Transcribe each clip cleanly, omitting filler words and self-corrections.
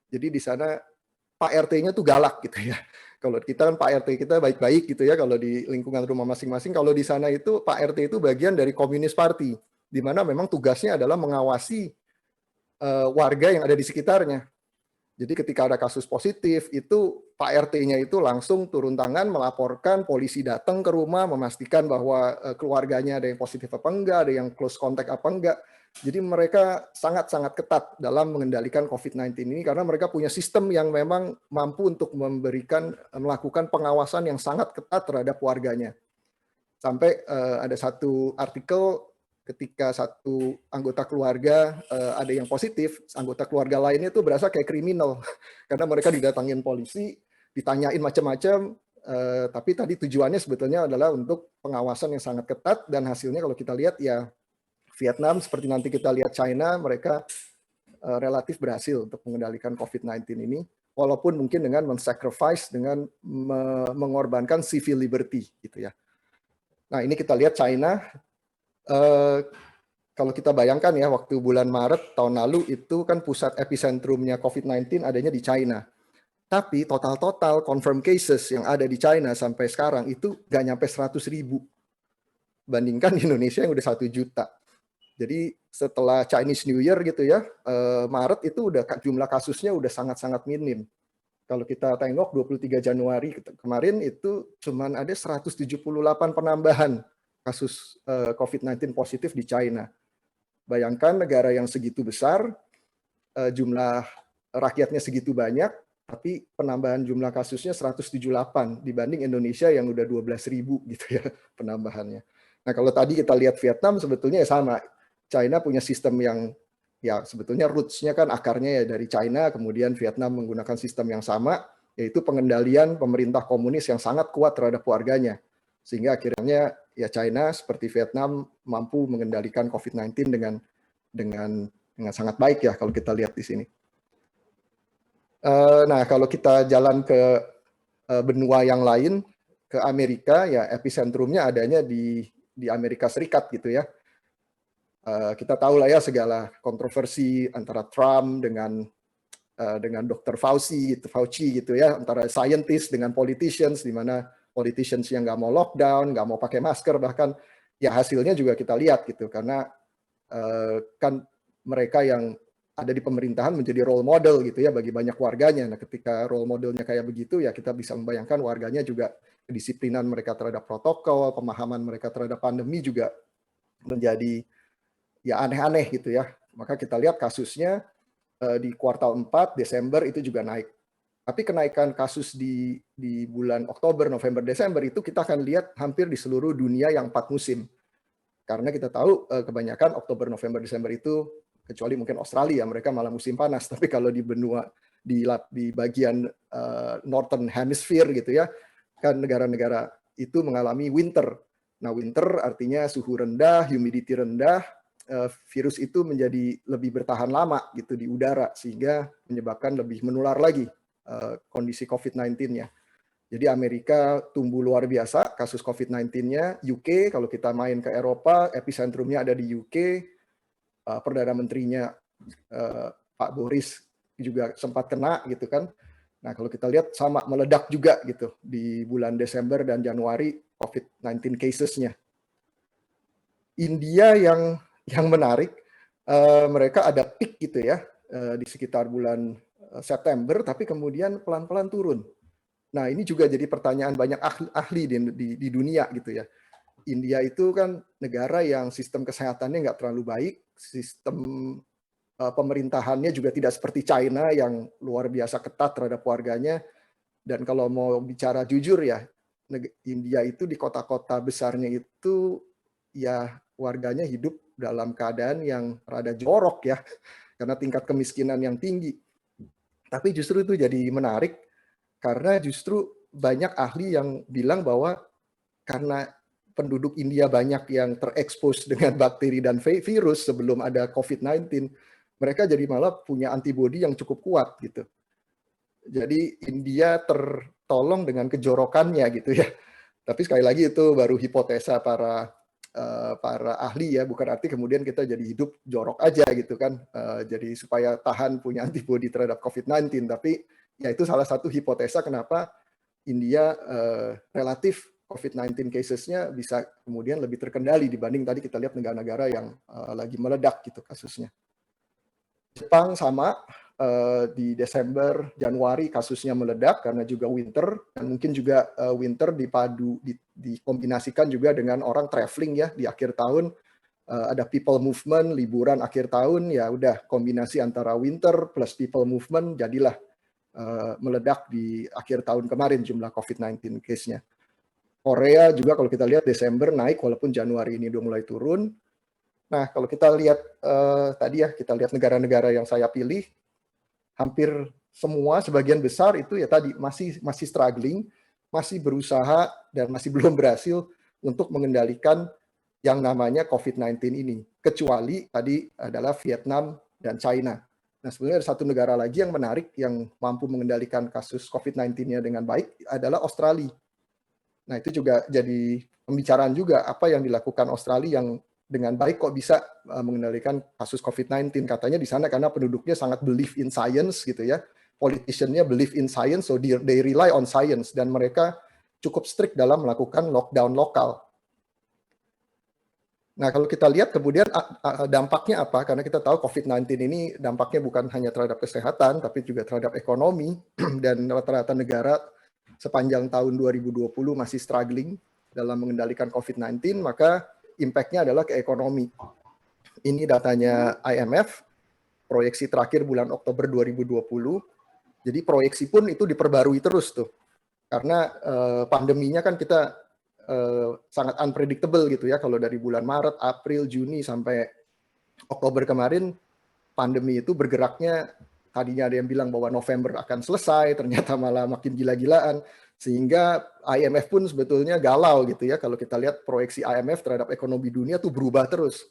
Jadi di sana Pak RT-nya tuh galak gitu ya. Kalau kita kan Pak RT kita baik-baik gitu ya kalau di lingkungan rumah masing-masing. Kalau di sana itu Pak RT itu bagian dari Komunis Party, di mana memang tugasnya adalah mengawasi warga yang ada di sekitarnya. Jadi ketika ada kasus positif, itu Pak RT-nya itu langsung turun tangan melaporkan, polisi datang ke rumah, memastikan bahwa keluarganya ada yang positif apa enggak, ada yang close contact apa enggak. Jadi mereka sangat-sangat ketat dalam mengendalikan COVID-19 ini karena mereka punya sistem yang memang mampu untuk melakukan pengawasan yang sangat ketat terhadap warganya. Sampai ada satu artikel ketika satu anggota keluarga ada yang positif, anggota keluarga lainnya itu berasa kayak kriminal karena mereka didatangin polisi, ditanyain macam-macam, tapi tadi tujuannya sebetulnya adalah untuk pengawasan yang sangat ketat dan hasilnya kalau kita lihat ya Vietnam seperti nanti kita lihat China mereka relatif berhasil untuk mengendalikan COVID-19 ini walaupun mungkin dengan men-sacrifice dengan mengorbankan civil liberty gitu ya. Nah ini kita lihat China. Kalau kita bayangkan ya, waktu bulan Maret tahun lalu itu kan pusat epicentrumnya COVID-19 adanya di China. Tapi total confirm cases yang ada di China sampai sekarang itu nggak nyampe 100.000. Bandingkan di Indonesia yang udah 1 juta. Jadi setelah Chinese New Year gitu ya, Maret itu udah jumlah kasusnya udah sangat-sangat minim. Kalau kita tengok 23 Januari kemarin itu cuman ada 178 penambahan kasus COVID-19 positif di China. Bayangkan negara yang segitu besar, jumlah rakyatnya segitu banyak, tapi penambahan jumlah kasusnya 178 dibanding Indonesia yang udah 12.000 gitu ya penambahannya. Nah kalau tadi kita lihat Vietnam sebetulnya ya sama. China punya sistem yang ya sebetulnya roots-nya kan akarnya ya dari China, kemudian Vietnam menggunakan sistem yang sama, yaitu pengendalian pemerintah komunis yang sangat kuat terhadap warganya. Sehingga akhirnya ya China seperti Vietnam mampu mengendalikan COVID-19 dengan sangat baik ya kalau kita lihat di sini. Nah kalau kita jalan ke benua yang lain, ke Amerika ya epicentrumnya adanya di Amerika Serikat gitu ya. Kita tahu lah ya segala kontroversi antara Trump dengan Dr. Fauci gitu ya, antara scientist dengan politicians, di mana politicians yang nggak mau lockdown, nggak mau pakai masker, bahkan ya hasilnya juga kita lihat gitu, karena kan mereka yang ada di pemerintahan menjadi role model gitu ya bagi banyak warganya. Nah ketika role modelnya kayak begitu ya kita bisa membayangkan warganya juga kedisiplinan mereka terhadap protokol, pemahaman mereka terhadap pandemi juga menjadi ya aneh-aneh gitu ya. Maka kita lihat kasusnya di kuartal 4 Desember itu juga naik. Tapi kenaikan kasus di bulan Oktober, November, Desember itu kita akan lihat hampir di seluruh dunia yang 4 musim. Karena kita tahu kebanyakan Oktober, November, Desember itu kecuali mungkin Australia mereka malah musim panas. Tapi kalau di benua di bagian Northern Hemisphere gitu ya, kan negara-negara itu mengalami winter. Nah, winter artinya suhu rendah, humidity rendah, virus itu menjadi lebih bertahan lama gitu di udara sehingga menyebabkan lebih menular lagi kondisi COVID-19-nya. Jadi Amerika tumbuh luar biasa kasus COVID-19-nya, UK kalau kita main ke Eropa, epicentrumnya ada di UK, Perdana Menterinya Pak Boris juga sempat kena gitu kan. Nah kalau kita lihat sama meledak juga gitu di bulan Desember dan Januari COVID-19 cases-nya. India yang menarik, mereka ada peak gitu ya di sekitar bulan September, tapi kemudian pelan-pelan turun. Nah ini juga jadi pertanyaan banyak ahli di dunia gitu ya. India itu kan negara yang sistem kesehatannya nggak terlalu baik, sistem pemerintahannya juga tidak seperti China yang luar biasa ketat terhadap warganya. Dan kalau mau bicara jujur ya, India itu di kota-kota besarnya itu ya warganya hidup dalam keadaan yang rada jorok ya, karena tingkat kemiskinan yang tinggi. Tapi justru itu jadi menarik, karena justru banyak ahli yang bilang bahwa karena penduduk India banyak yang terekspos dengan bakteri dan virus sebelum ada COVID-19, mereka jadi malah punya antibodi yang cukup kuat gitu. Jadi India tertolong dengan kejorokannya gitu ya. Tapi sekali lagi itu baru hipotesa para para ahli ya, bukan arti kemudian kita jadi hidup jorok aja gitu kan, jadi supaya tahan punya antibodi terhadap COVID-19, tapi ya itu salah satu hipotesa kenapa India relatif COVID-19 cases-nya bisa kemudian lebih terkendali dibanding tadi kita lihat negara-negara yang lagi meledak gitu kasusnya. Jepang sama, di Desember, Januari kasusnya meledak karena juga winter, dan mungkin juga winter dikombinasikan juga dengan orang traveling ya di akhir tahun, ada people movement, liburan akhir tahun, ya udah kombinasi antara winter plus people movement jadilah meledak di akhir tahun kemarin jumlah COVID-19 case-nya. Korea juga kalau kita lihat Desember naik walaupun Januari ini udah mulai turun. Nah, kalau kita lihat tadi ya, kita lihat negara-negara yang saya pilih, hampir semua, sebagian besar itu ya tadi masih struggling, masih berusaha dan masih belum berhasil untuk mengendalikan yang namanya COVID-19 ini. Kecuali tadi adalah Vietnam dan China. Nah, sebenarnya ada satu negara lagi yang menarik yang mampu mengendalikan kasus COVID-19-nya dengan baik adalah Australia. Nah, itu juga jadi pembicaraan juga apa yang dilakukan Australia yang dengan baik kok bisa mengendalikan kasus COVID-19. Katanya di sana karena penduduknya sangat believe in science gitu ya. Politician-nya believe in science, so they rely on science, dan mereka cukup strict dalam melakukan lockdown lokal. Nah, kalau kita lihat kemudian dampaknya apa? Karena kita tahu COVID-19 ini dampaknya bukan hanya terhadap kesehatan, tapi juga terhadap ekonomi, dan rata-rata negara sepanjang tahun 2020 masih struggling dalam mengendalikan COVID-19, maka impact-nya adalah ke ekonomi. Ini datanya IMF, proyeksi terakhir bulan Oktober 2020. Jadi proyeksi pun itu diperbarui terus tuh. Karena pandeminya kan kita sangat unpredictable gitu ya. Kalau dari bulan Maret, April, Juni sampai Oktober kemarin, pandemi itu bergeraknya, tadinya ada yang bilang bahwa November akan selesai, ternyata malah makin gila-gilaan. Sehingga IMF pun sebetulnya galau gitu ya. Kalau kita lihat proyeksi IMF terhadap ekonomi dunia tuh berubah terus.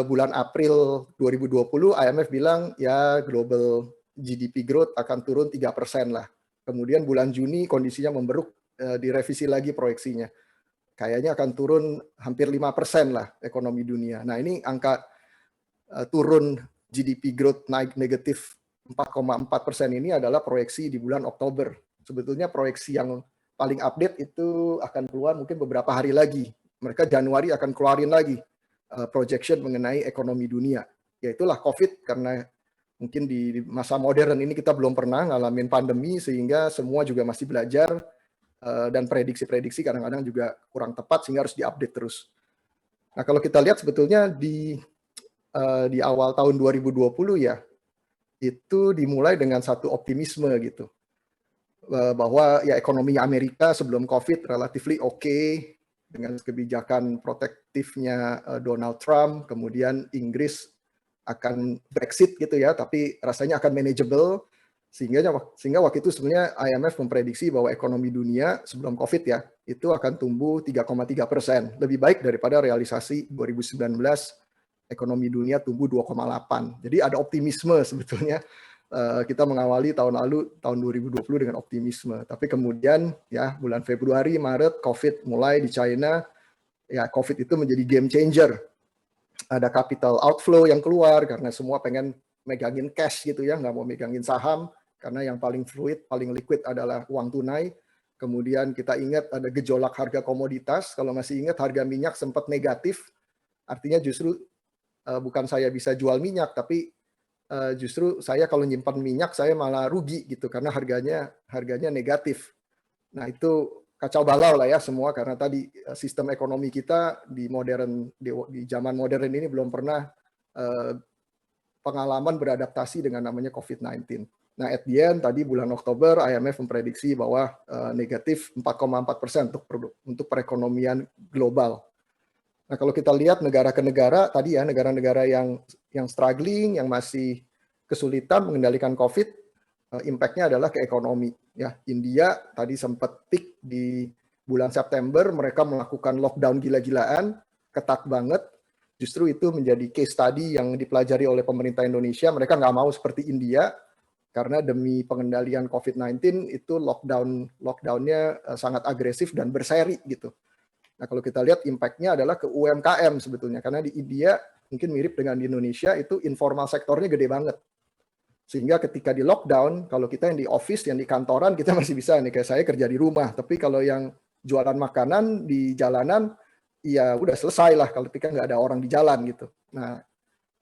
Bulan April 2020 IMF bilang ya global GDP growth akan turun 3% lah. Kemudian bulan Juni kondisinya memburuk, direvisi lagi proyeksinya. Kayaknya akan turun hampir 5% lah ekonomi dunia. Nah, ini angka turun GDP growth naik negatif 4,4% ini adalah proyeksi di bulan Oktober. Sebetulnya proyeksi yang paling update itu akan keluar mungkin beberapa hari lagi. Mereka Januari akan keluarin lagi projection mengenai ekonomi dunia. Yaitulah COVID, karena mungkin di masa modern ini kita belum pernah ngalamin pandemi, sehingga semua juga masih belajar, dan prediksi-prediksi kadang-kadang juga kurang tepat sehingga harus diupdate terus. Nah, kalau kita lihat sebetulnya di awal tahun 2020 ya, itu dimulai dengan satu optimisme gitu. Bahwa ya ekonomi Amerika sebelum COVID relatively oke, dengan kebijakan protektifnya Donald Trump, kemudian Inggris akan Brexit gitu ya, tapi rasanya akan manageable, sehingga waktu itu sebenarnya IMF memprediksi bahwa ekonomi dunia sebelum COVID ya, itu akan tumbuh 3,3%, lebih baik daripada realisasi 2019 ekonomi dunia tumbuh 2,8. Jadi ada optimisme sebetulnya. Kita mengawali tahun lalu, tahun 2020 dengan optimisme. Tapi kemudian ya bulan Februari, Maret, COVID mulai di China, ya COVID itu menjadi game changer. Ada capital outflow yang keluar karena semua pengen megangin cash gitu ya, nggak mau megangin saham, karena yang paling fluid, paling liquid adalah uang tunai. Kemudian kita ingat ada gejolak harga komoditas, kalau masih ingat harga minyak sempat negatif, artinya justru bukan saya bisa jual minyak, tapi justru saya kalau nyimpan minyak saya malah rugi gitu karena harganya negatif. Nah, itu kacau balau lah ya semua, karena tadi sistem ekonomi kita di zaman modern ini belum pernah pengalaman beradaptasi dengan namanya COVID-19. Nah, at the end tadi bulan Oktober IMF memprediksi bahwa negatif 4,4% untuk perekonomian global. Nah, kalau kita lihat negara ke negara tadi ya, negara-negara yang struggling, yang masih kesulitan mengendalikan COVID, impact-nya adalah ke ekonomi. Ya, India tadi sempat peak di bulan September, mereka melakukan lockdown gila-gilaan, ketat banget. Justru itu menjadi case study yang dipelajari oleh pemerintah Indonesia. Mereka nggak mau seperti India, karena demi pengendalian COVID-19 itu lockdown-nya sangat agresif dan berseri gitu. Nah, kalau kita lihat impact-nya adalah ke UMKM sebetulnya, karena di India mungkin mirip dengan di Indonesia, itu informal sektornya gede banget. Sehingga ketika di lockdown, kalau kita yang di office, yang di kantoran, kita masih bisa nih, kayak saya kerja di rumah. Tapi kalau yang jualan makanan di jalanan, ya udah selesai lah kalau ketika nggak ada orang di jalan gitu. Nah,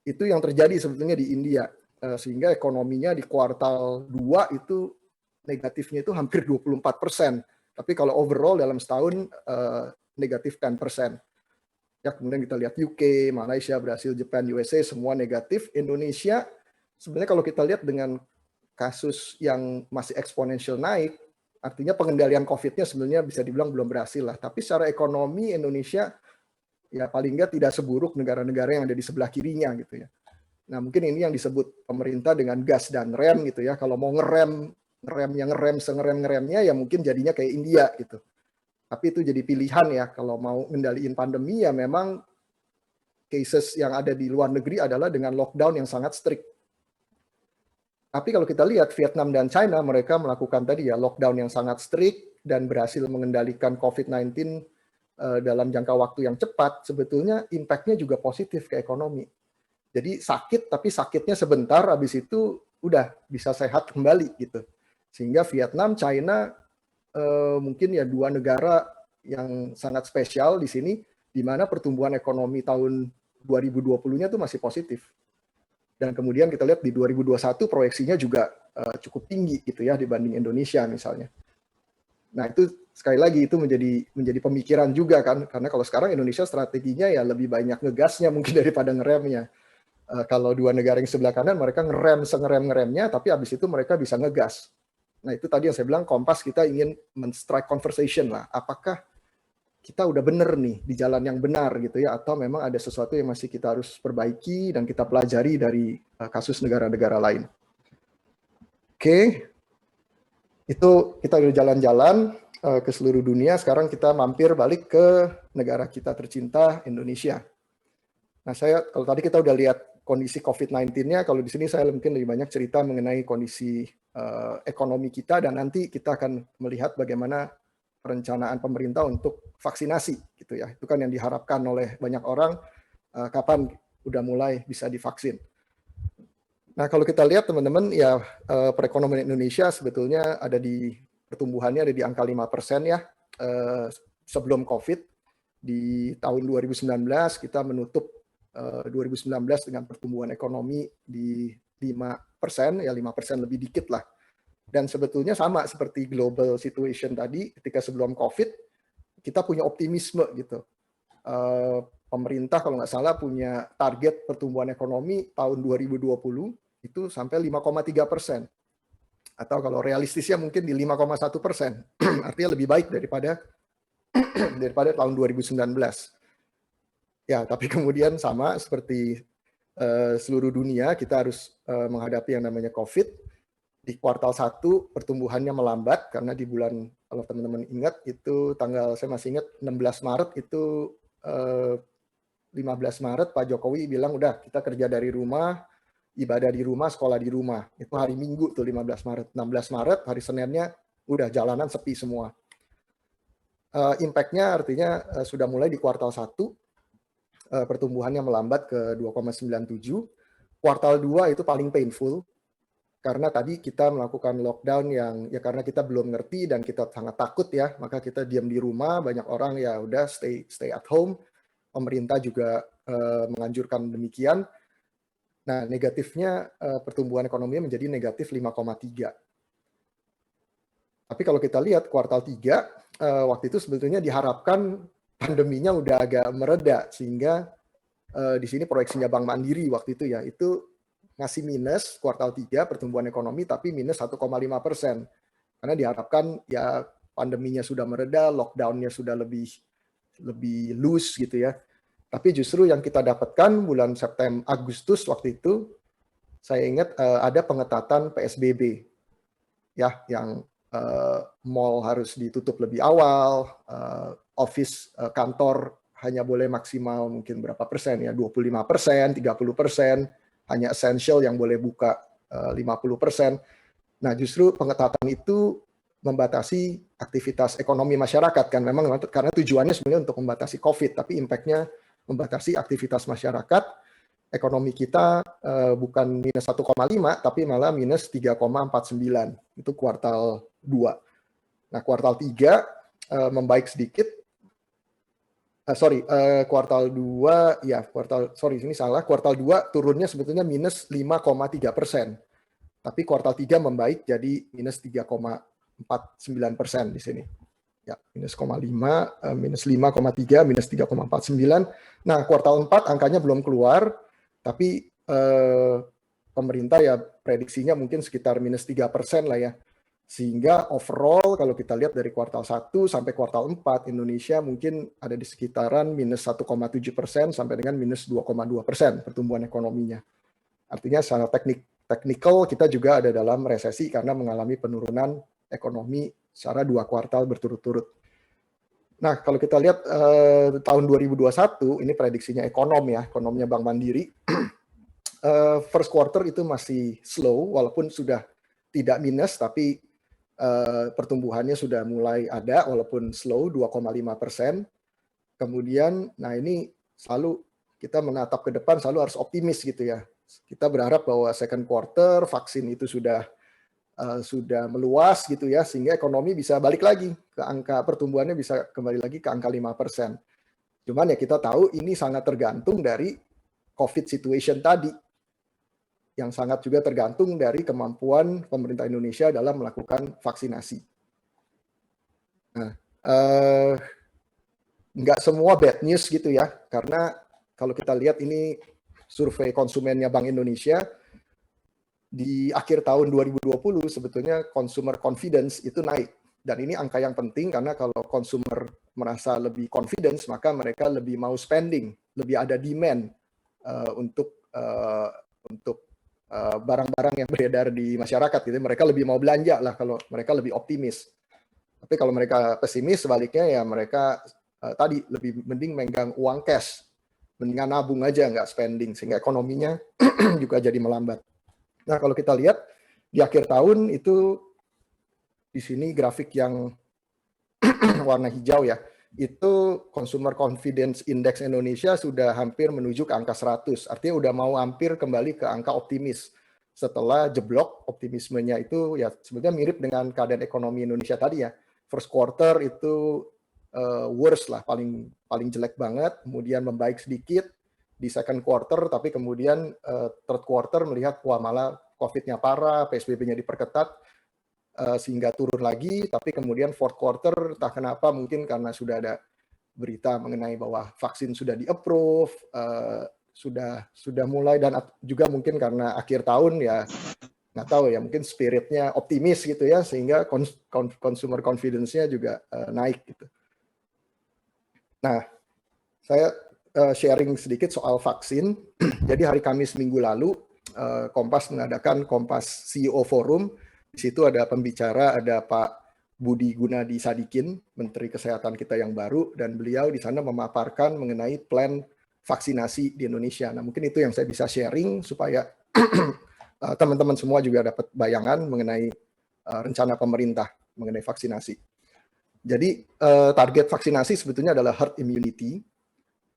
itu yang terjadi sebetulnya di India. Sehingga ekonominya di kuartal 2 itu negatifnya itu hampir 24%. Tapi kalau overall dalam setahun negatif 10%. Ya, kemudian kita lihat UK, Malaysia, Brasil, Jepang, USA semua negatif. Indonesia sebenarnya kalau kita lihat dengan kasus yang masih eksponensial naik, artinya pengendalian COVID-nya sebenarnya bisa dibilang belum berhasil lah. Tapi secara ekonomi Indonesia ya paling nggak tidak seburuk negara-negara yang ada di sebelah kirinya gitu ya. Nah, mungkin ini yang disebut pemerintah dengan gas dan rem gitu ya. Kalau mau ngerem sengerem-ngeremnya ya mungkin jadinya kayak India gitu. Tapi itu jadi pilihan ya, kalau mau ngendaliin pandemi ya memang cases yang ada di luar negeri adalah dengan lockdown yang sangat strict. Tapi kalau kita lihat Vietnam dan China, mereka melakukan tadi ya lockdown yang sangat strict dan berhasil mengendalikan COVID-19 dalam jangka waktu yang cepat, sebetulnya impact-nya juga positif ke ekonomi. Jadi sakit, tapi sakitnya sebentar, habis itu udah bisa sehat kembali gitu. Sehingga Vietnam, China, mungkin ya dua negara yang sangat spesial di sini, di mana pertumbuhan ekonomi tahun 2020-nya tuh masih positif. Dan kemudian kita lihat di 2021 proyeksinya juga cukup tinggi gitu ya dibanding Indonesia misalnya. Nah itu sekali lagi itu menjadi pemikiran juga kan, karena kalau sekarang Indonesia strateginya ya lebih banyak ngegasnya mungkin daripada ngeremnya. Kalau dua negara yang sebelah kanan mereka ngeremnya, tapi abis itu mereka bisa ngegas. Nah itu tadi yang saya bilang Kompas kita ingin men-strike conversation lah. Apakah kita udah bener nih di jalan yang benar gitu ya, atau memang ada sesuatu yang masih kita harus perbaiki dan kita pelajari dari kasus negara-negara lain. Oke, itu kita udah jalan-jalan ke seluruh dunia. Sekarang kita mampir balik ke negara kita tercinta Indonesia. Nah saya kalau tadi kita udah lihat kondisi COVID-19-nya, kalau di sini saya mungkin lebih banyak cerita mengenai kondisi ekonomi kita, dan nanti kita akan melihat bagaimana perencanaan pemerintah untuk vaksinasi gitu ya. Itu kan yang diharapkan oleh banyak orang, kapan udah mulai bisa divaksin. Nah kalau kita lihat teman-teman ya, perekonomian Indonesia sebetulnya ada di pertumbuhannya ada di angka 5% ya. Sebelum COVID di tahun 2019 kita menutup 2019 dengan pertumbuhan ekonomi di 5%, ya 5% lebih dikit lah. Dan sebetulnya sama seperti global situation tadi, ketika sebelum COVID, kita punya optimisme gitu. Pemerintah kalau nggak salah punya target pertumbuhan ekonomi tahun 2020 itu sampai 5,3%. Atau kalau realistisnya mungkin di 5,1%. Artinya lebih baik daripada tahun 2019. Ya, tapi kemudian sama seperti seluruh dunia, kita harus menghadapi yang namanya COVID. Di kuartal 1 pertumbuhannya melambat, karena di bulan, kalau teman-teman ingat, itu tanggal, saya masih ingat, 16 Maret itu 15 Maret Pak Jokowi bilang, udah kita kerja dari rumah, ibadah di rumah, sekolah di rumah. Itu hari Minggu tuh 15 Maret. 16 Maret, hari Seninnya, udah jalanan sepi semua. Impact-nya artinya sudah mulai di kuartal 1, pertumbuhannya melambat ke 2,97. Kuartal 2 itu paling painful, karena tadi kita melakukan lockdown yang ya karena kita belum ngerti dan kita sangat takut ya, maka kita diam di rumah, banyak orang ya udah stay at home. Pemerintah juga menganjurkan demikian. Nah, negatifnya pertumbuhan ekonomi menjadi negatif 5,3. Tapi kalau kita lihat kuartal 3, waktu itu sebetulnya diharapkan pandeminya udah agak mereda, sehingga di sini proyeksinya Bank Mandiri waktu itu ya, itu ngasih minus kuartal 3 pertumbuhan ekonomi, tapi minus 1,5%. Karena diharapkan ya pandeminya sudah mereda, lockdown-nya sudah lebih loose gitu ya. Tapi justru yang kita dapatkan bulan September, Agustus waktu itu, saya ingat ada pengetatan PSBB. Ya, yang mall harus ditutup lebih awal, office, kantor hanya boleh maksimal mungkin berapa persen ya, 25%, 30%, hanya essential yang boleh buka 50%. Nah, justru pengetatan itu membatasi aktivitas ekonomi masyarakat kan, memang karena tujuannya sebenarnya untuk membatasi COVID, tapi impact-nya membatasi aktivitas masyarakat. Ekonomi kita bukan minus 1,5 tapi malah minus 3,49, itu kuartal 2. Nah, kuartal 3 membaik sedikit. Kuartal 2 ya, kuartal 2 turunnya sebetulnya minus 5,3%. Tapi kuartal 3 membaik jadi minus 3,49% di sini. Ya, minus 0,5, minus 5,3, minus 3,49. Nah, kuartal 4 angkanya belum keluar, tapi pemerintah ya prediksinya mungkin sekitar minus 3% lah ya. Sehingga overall kalau kita lihat dari kuartal 1 sampai kuartal 4, Indonesia mungkin ada di sekitaran minus 1,7% sampai dengan minus 2,2% pertumbuhan ekonominya. Artinya secara technical kita juga ada dalam resesi karena mengalami penurunan ekonomi secara 2 kuartal berturut-turut. Nah, kalau kita lihat tahun 2021, ini prediksinya ekonomnya Bank Mandiri, first quarter itu masih slow, walaupun sudah tidak minus, tapi pertumbuhannya sudah mulai ada, walaupun slow, 2,5%. Kemudian, nah ini selalu kita menatap ke depan, selalu harus optimis gitu ya. Kita berharap bahwa second quarter vaksin itu sudah meluas gitu ya, sehingga ekonomi bisa balik lagi ke angka pertumbuhannya bisa kembali lagi ke angka 5%. Cuman ya kita tahu ini sangat tergantung dari COVID situation tadi, yang sangat juga tergantung dari kemampuan pemerintah Indonesia dalam melakukan vaksinasi. Nah, nggak semua bad news gitu ya, karena kalau kita lihat ini survei konsumennya Bank Indonesia, di akhir tahun 2020 sebetulnya consumer confidence itu naik. Dan ini angka yang penting karena kalau consumer merasa lebih confidence, maka mereka lebih mau spending, lebih ada demand untuk barang-barang yang beredar di masyarakat. Gitu. Mereka lebih mau belanja lah kalau mereka lebih optimis. Tapi kalau mereka pesimis, sebaliknya ya mereka tadi lebih mending megang uang cash, mendingan nabung aja nggak spending, sehingga ekonominya juga jadi melambat. Nah, kalau kita lihat di akhir tahun itu di sini grafik yang warna hijau ya, itu Consumer Confidence Index Indonesia sudah hampir menuju ke angka 100. Artinya udah mau hampir kembali ke angka optimis. Setelah jeblok optimismenya itu ya sebetulnya mirip dengan keadaan ekonomi Indonesia tadi ya. First quarter itu worst lah, paling jelek banget, kemudian membaik sedikit di second quarter, tapi kemudian third quarter melihat wah malah COVID-nya parah, PSBB-nya diperketat, sehingga turun lagi, tapi kemudian fourth quarter, entah kenapa mungkin karena sudah ada berita mengenai bahwa vaksin sudah di-approve, sudah mulai, dan juga mungkin karena akhir tahun ya, nggak tahu ya, mungkin spiritnya optimis gitu ya, sehingga consumer confidence-nya juga naik gitu. Nah, saya sharing sedikit soal vaksin. Jadi hari Kamis minggu lalu, Kompas mengadakan Kompas CEO Forum. Di situ ada pembicara, ada Pak Budi Gunadi Sadikin, Menteri Kesehatan kita yang baru, dan beliau di sana memaparkan mengenai plan vaksinasi di Indonesia. Nah, mungkin itu yang saya bisa sharing supaya teman-teman semua juga dapat bayangan mengenai rencana pemerintah mengenai vaksinasi. Jadi target vaksinasi sebetulnya adalah herd immunity,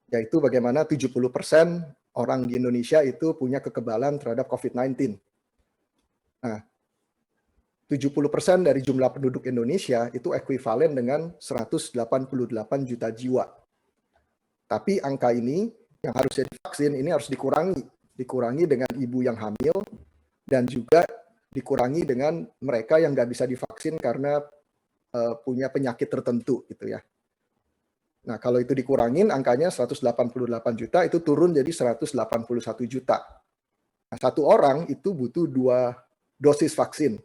yaitu bagaimana 70% orang di Indonesia itu punya kekebalan terhadap COVID-19. Nah, 70% dari jumlah penduduk Indonesia itu ekuivalen dengan 188 juta jiwa. Tapi angka ini yang harusnya divaksin ini harus dikurangi dengan ibu yang hamil, dan juga dikurangi dengan mereka yang nggak bisa divaksin karena punya penyakit tertentu gitu ya. Nah, kalau itu dikurangin angkanya 188 juta itu turun jadi 181 juta. Nah, satu orang itu butuh 2 dosis vaksin.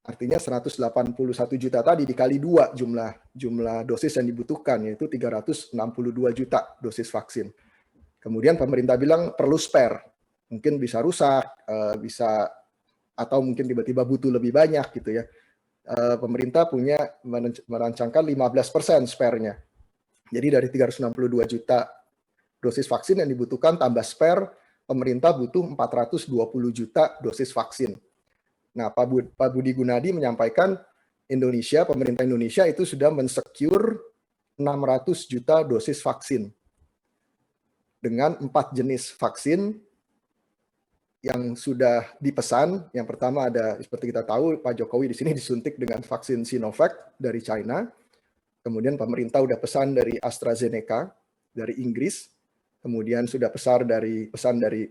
Artinya 181 juta tadi dikali 2 jumlah dosis yang dibutuhkan, yaitu 362 juta dosis vaksin. Kemudian pemerintah bilang perlu spare. Mungkin bisa rusak, bisa, atau mungkin tiba-tiba butuh lebih banyak gitu ya. Pemerintah merancangkan 15% spare-nya. Jadi dari 362 juta dosis vaksin yang dibutuhkan tambah spare, pemerintah butuh 420 juta dosis vaksin. Nah, Pak Budi Gunadi menyampaikan Indonesia, pemerintah Indonesia itu sudah mensecure 600 juta dosis vaksin dengan 4 jenis vaksin yang sudah dipesan. Yang pertama ada, seperti kita tahu, Pak Jokowi di sini disuntik dengan vaksin Sinovac dari China. Kemudian pemerintah udah pesan dari AstraZeneca dari Inggris. Kemudian sudah pesan dari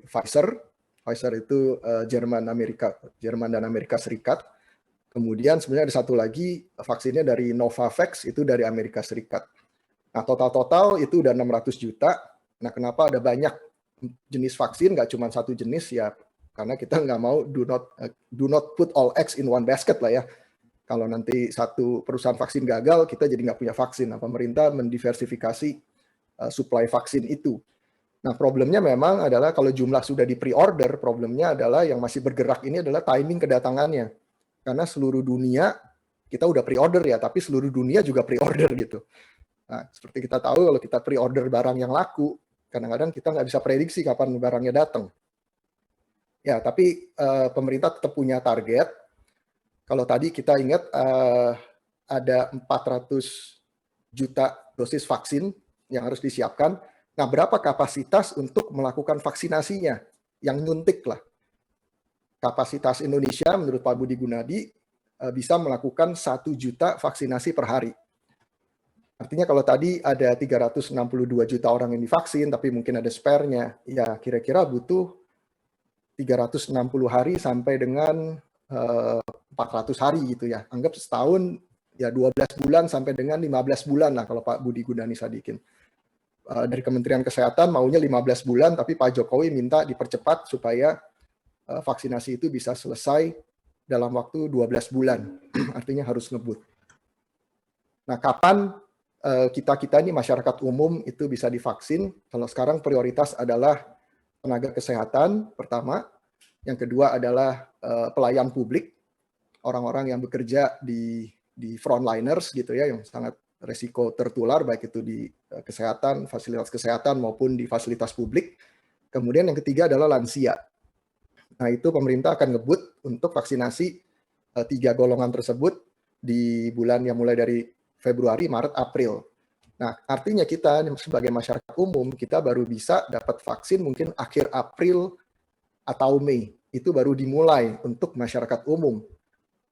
Pfizer. Pfizer itu Jerman dan Amerika Serikat. Kemudian sebenarnya ada satu lagi vaksinnya dari Novavax, itu dari Amerika Serikat. Nah, total itu udah 600 juta. Nah, kenapa ada banyak jenis vaksin, nggak cuma satu jenis ya, karena kita nggak mau do not put all eggs in one basket lah ya. Kalau nanti satu perusahaan vaksin gagal, kita jadi nggak punya vaksin. Nah, pemerintah mendiversifikasi supply vaksin itu. Nah, problemnya memang adalah kalau jumlah sudah di pre-order, problemnya adalah yang masih bergerak ini adalah timing kedatangannya. Karena seluruh dunia, kita udah pre-order ya, tapi seluruh dunia juga pre-order gitu. Nah, seperti kita tahu kalau kita pre-order barang yang laku, kadang-kadang kita nggak bisa prediksi kapan barangnya datang. Ya, tapi pemerintah tetap punya target. Kalau tadi kita ingat ada 400 juta dosis vaksin yang harus disiapkan. Nah, berapa kapasitas untuk melakukan vaksinasinya? Yang nyuntik lah. Kapasitas Indonesia menurut Pak Budi Gunadi bisa melakukan 1 juta vaksinasi per hari. Artinya kalau tadi ada 362 juta orang yang divaksin, tapi mungkin ada spare-nya, ya kira-kira butuh 360 hari sampai dengan 400 hari gitu ya. Anggap setahun ya 12 bulan sampai dengan 15 bulan lah kalau Pak Budi Gunadi Sadikin. Dari Kementerian Kesehatan maunya 15 bulan, tapi Pak Jokowi minta dipercepat supaya vaksinasi itu bisa selesai dalam waktu 12 bulan. Artinya harus ngebut. Nah, kapan kita ini masyarakat umum itu bisa divaksin? Kalau sekarang prioritas adalah tenaga kesehatan pertama, yang kedua adalah pelayan publik, orang-orang yang bekerja di frontliners gitu ya, yang sangat resiko tertular baik itu di kesehatan, fasilitas kesehatan maupun di fasilitas publik. Kemudian yang ketiga adalah lansia. Nah, itu pemerintah akan ngebut untuk vaksinasi 3 golongan tersebut di bulan yang mulai dari Februari, Maret, April. Nah, artinya kita sebagai masyarakat umum, kita baru bisa dapat vaksin mungkin akhir April atau Mei. Itu baru dimulai untuk masyarakat umum.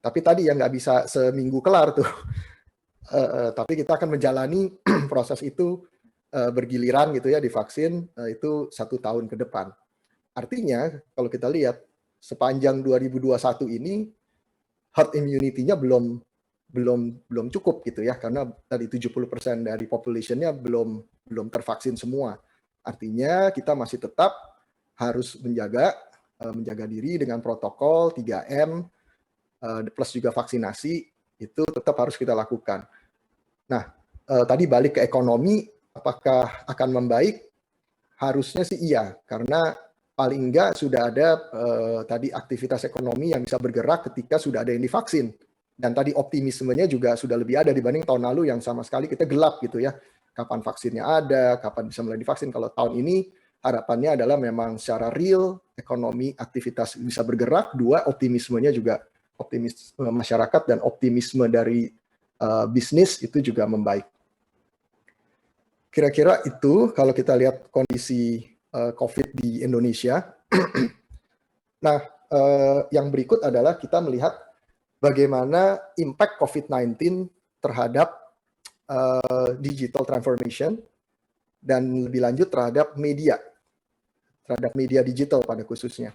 Tapi tadi ya nggak bisa seminggu kelar tuh. Tapi kita akan menjalani proses itu bergiliran gitu ya, divaksin itu 1 tahun ke depan. Artinya kalau kita lihat sepanjang 2021 ini herd immunity-nya belum cukup gitu ya, karena tadi 70% dari population-nya belum tervaksin semua. Artinya kita masih tetap harus menjaga diri dengan protokol 3M plus juga vaksinasi, itu tetap harus kita lakukan. Nah, tadi balik ke ekonomi, apakah akan membaik? Harusnya sih iya, karena paling enggak sudah ada tadi aktivitas ekonomi yang bisa bergerak ketika sudah ada yang divaksin. Dan tadi optimismenya juga sudah lebih ada dibanding tahun lalu yang sama sekali kita gelap gitu ya. Kapan vaksinnya ada, kapan bisa mulai divaksin. Kalau tahun ini harapannya adalah memang secara real ekonomi aktivitas bisa bergerak. 2, optimismenya juga, optimisme masyarakat dan optimisme dari bisnis itu juga membaik. Kira-kira itu kalau kita lihat kondisi COVID di Indonesia. Nah, yang berikut adalah kita melihat bagaimana impact COVID-19 terhadap digital transformation dan lebih lanjut terhadap media digital pada khususnya.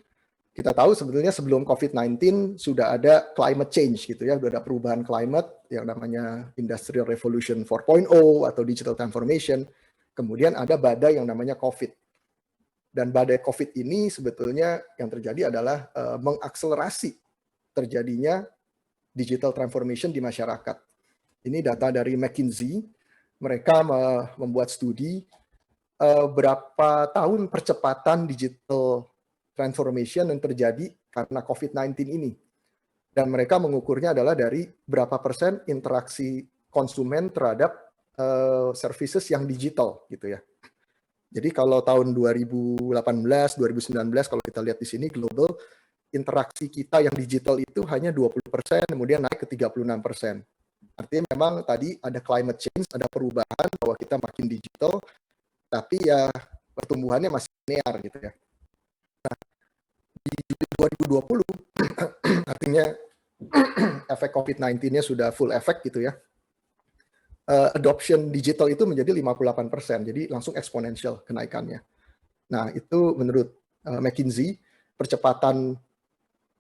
Kita tahu sebetulnya sebelum COVID-19 sudah ada climate change gitu ya, sudah ada perubahan climate yang namanya Industrial Revolution 4.0 atau digital transformation. Kemudian ada badai yang namanya COVID. Dan badai COVID ini sebetulnya yang terjadi adalah mengakselerasi terjadinya digital transformation di masyarakat. Ini data dari McKinsey. Mereka membuat studi berapa tahun percepatan digital transformation yang terjadi karena COVID-19 ini. Dan mereka mengukurnya adalah dari berapa persen interaksi konsumen terhadap services yang digital gitu ya. Jadi kalau tahun 2018, 2019 kalau kita lihat di sini global interaksi kita yang digital itu hanya 20%, kemudian naik ke 36%. Artinya memang tadi ada climate change, ada perubahan bahwa kita makin digital, tapi ya pertumbuhannya masih linear gitu ya. Nah, di 2020 artinya efek COVID-19-nya sudah full efek gitu ya. Adoption digital itu menjadi 58%, jadi langsung eksponensial kenaikannya. Nah, itu menurut McKinsey, percepatan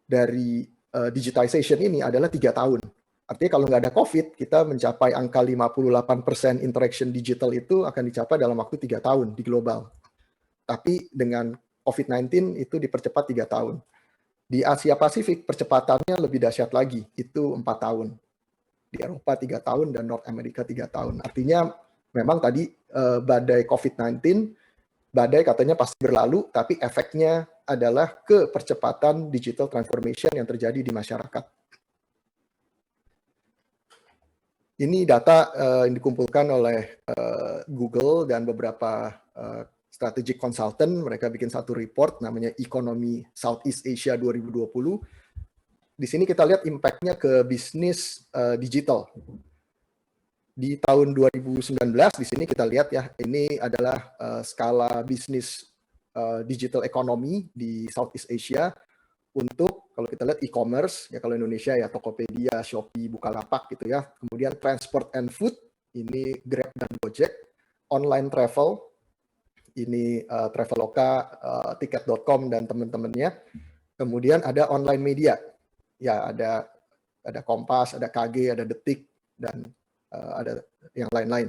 dari digitization ini adalah 3 tahun. Artinya kalau nggak ada COVID, kita mencapai angka 58% interaction digital itu akan dicapai dalam waktu 3 tahun di global. Tapi dengan COVID-19 itu dipercepat 3 tahun. Di Asia Pasifik percepatannya lebih dahsyat lagi, itu 4 tahun. Di Eropa 3 tahun dan North America 3 tahun. Artinya memang tadi badai COVID-19, badai katanya pasti berlalu, tapi efeknya adalah ke percepatan digital transformation yang terjadi di masyarakat. Ini data yang dikumpulkan oleh Google dan beberapa strategic consultant. Mereka bikin satu report namanya Economy Southeast Asia 2020. Di sini kita lihat impact-nya ke bisnis digital. Di tahun 2019, di sini kita lihat ya, ini adalah skala bisnis digital economy di Southeast Asia untuk, kalau kita lihat e-commerce, ya kalau Indonesia ya Tokopedia, Shopee, Bukalapak gitu ya. Kemudian transport and food, ini Grab dan Gojek. Online travel, ini Traveloka, Tiket.com dan teman-temannya. Kemudian ada online media, ya ada Kompas, ada KG, ada Detik, dan ada yang lain-lain.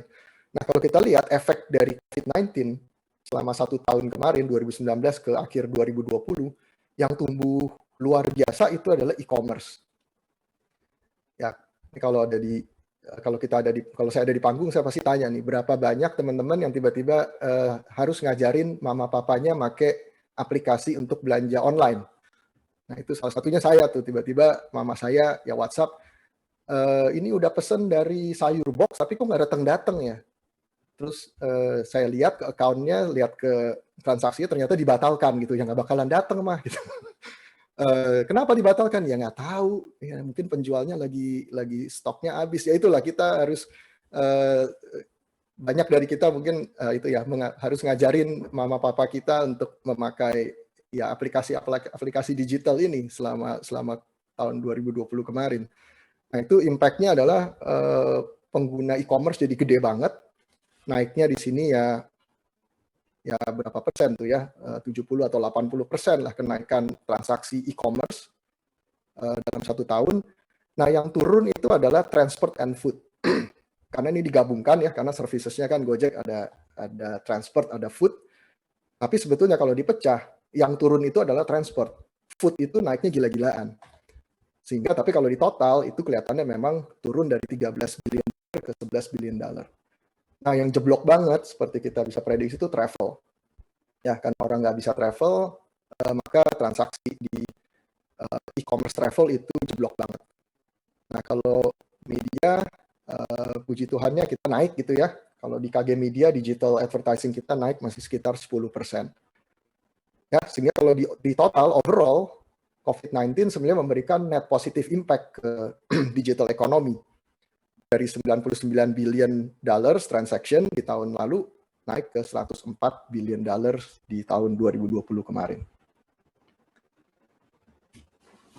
Nah, kalau kita lihat efek dari COVID-19 selama 1 tahun kemarin, 2019 ke akhir 2020, yang tumbuh luar biasa itu adalah e-commerce. Ya, kalau saya ada di panggung, saya pasti tanya nih, berapa banyak teman-teman yang tiba-tiba harus ngajarin mama papanya make aplikasi untuk belanja online. Nah, itu salah satunya saya tuh, tiba-tiba mama saya ya WhatsApp, ini udah pesen dari sayur box, tapi kok nggak datang-datang ya. Terus saya lihat ke account-nya, lihat ke transaksinya, ternyata dibatalkan gitu, ya nggak bakalan datang mah gitu. Kenapa dibatalkan? Ya nggak tahu, ya mungkin penjualnya lagi stoknya habis. Ya itulah, kita harus banyak dari kita mungkin itu ya harus ngajarin mama papa kita untuk memakai ya aplikasi digital ini selama tahun 2020 kemarin. Nah, itu impact-nya adalah pengguna e-commerce jadi gede banget. Naiknya di sini ya berapa persen tuh ya, 70 atau 80% lah kenaikan transaksi e-commerce dalam 1 tahun. Nah, yang turun itu adalah transport and food. Karena ini digabungkan ya, karena servicesnya kan Gojek ada transport, ada food. Tapi sebetulnya kalau dipecah, yang turun itu adalah transport. Food itu naiknya gila-gilaan. Sehingga tapi kalau di total itu kelihatannya memang turun dari 13 billion ke 11 billion dollar. Nah, yang jeblok banget seperti kita bisa prediksi itu travel. Ya, karena orang nggak bisa travel, maka transaksi di e-commerce travel itu jeblok banget. Nah, kalau media, puji Tuhannya kita naik gitu ya. Kalau di KG Media, digital advertising kita naik masih sekitar 10%. Ya, sehingga kalau di total, overall, COVID-19 sebenarnya memberikan net positive impact ke digital economy. Dari 99 billion dollars transaction di tahun lalu naik ke 104 billion dollars di tahun 2020 kemarin.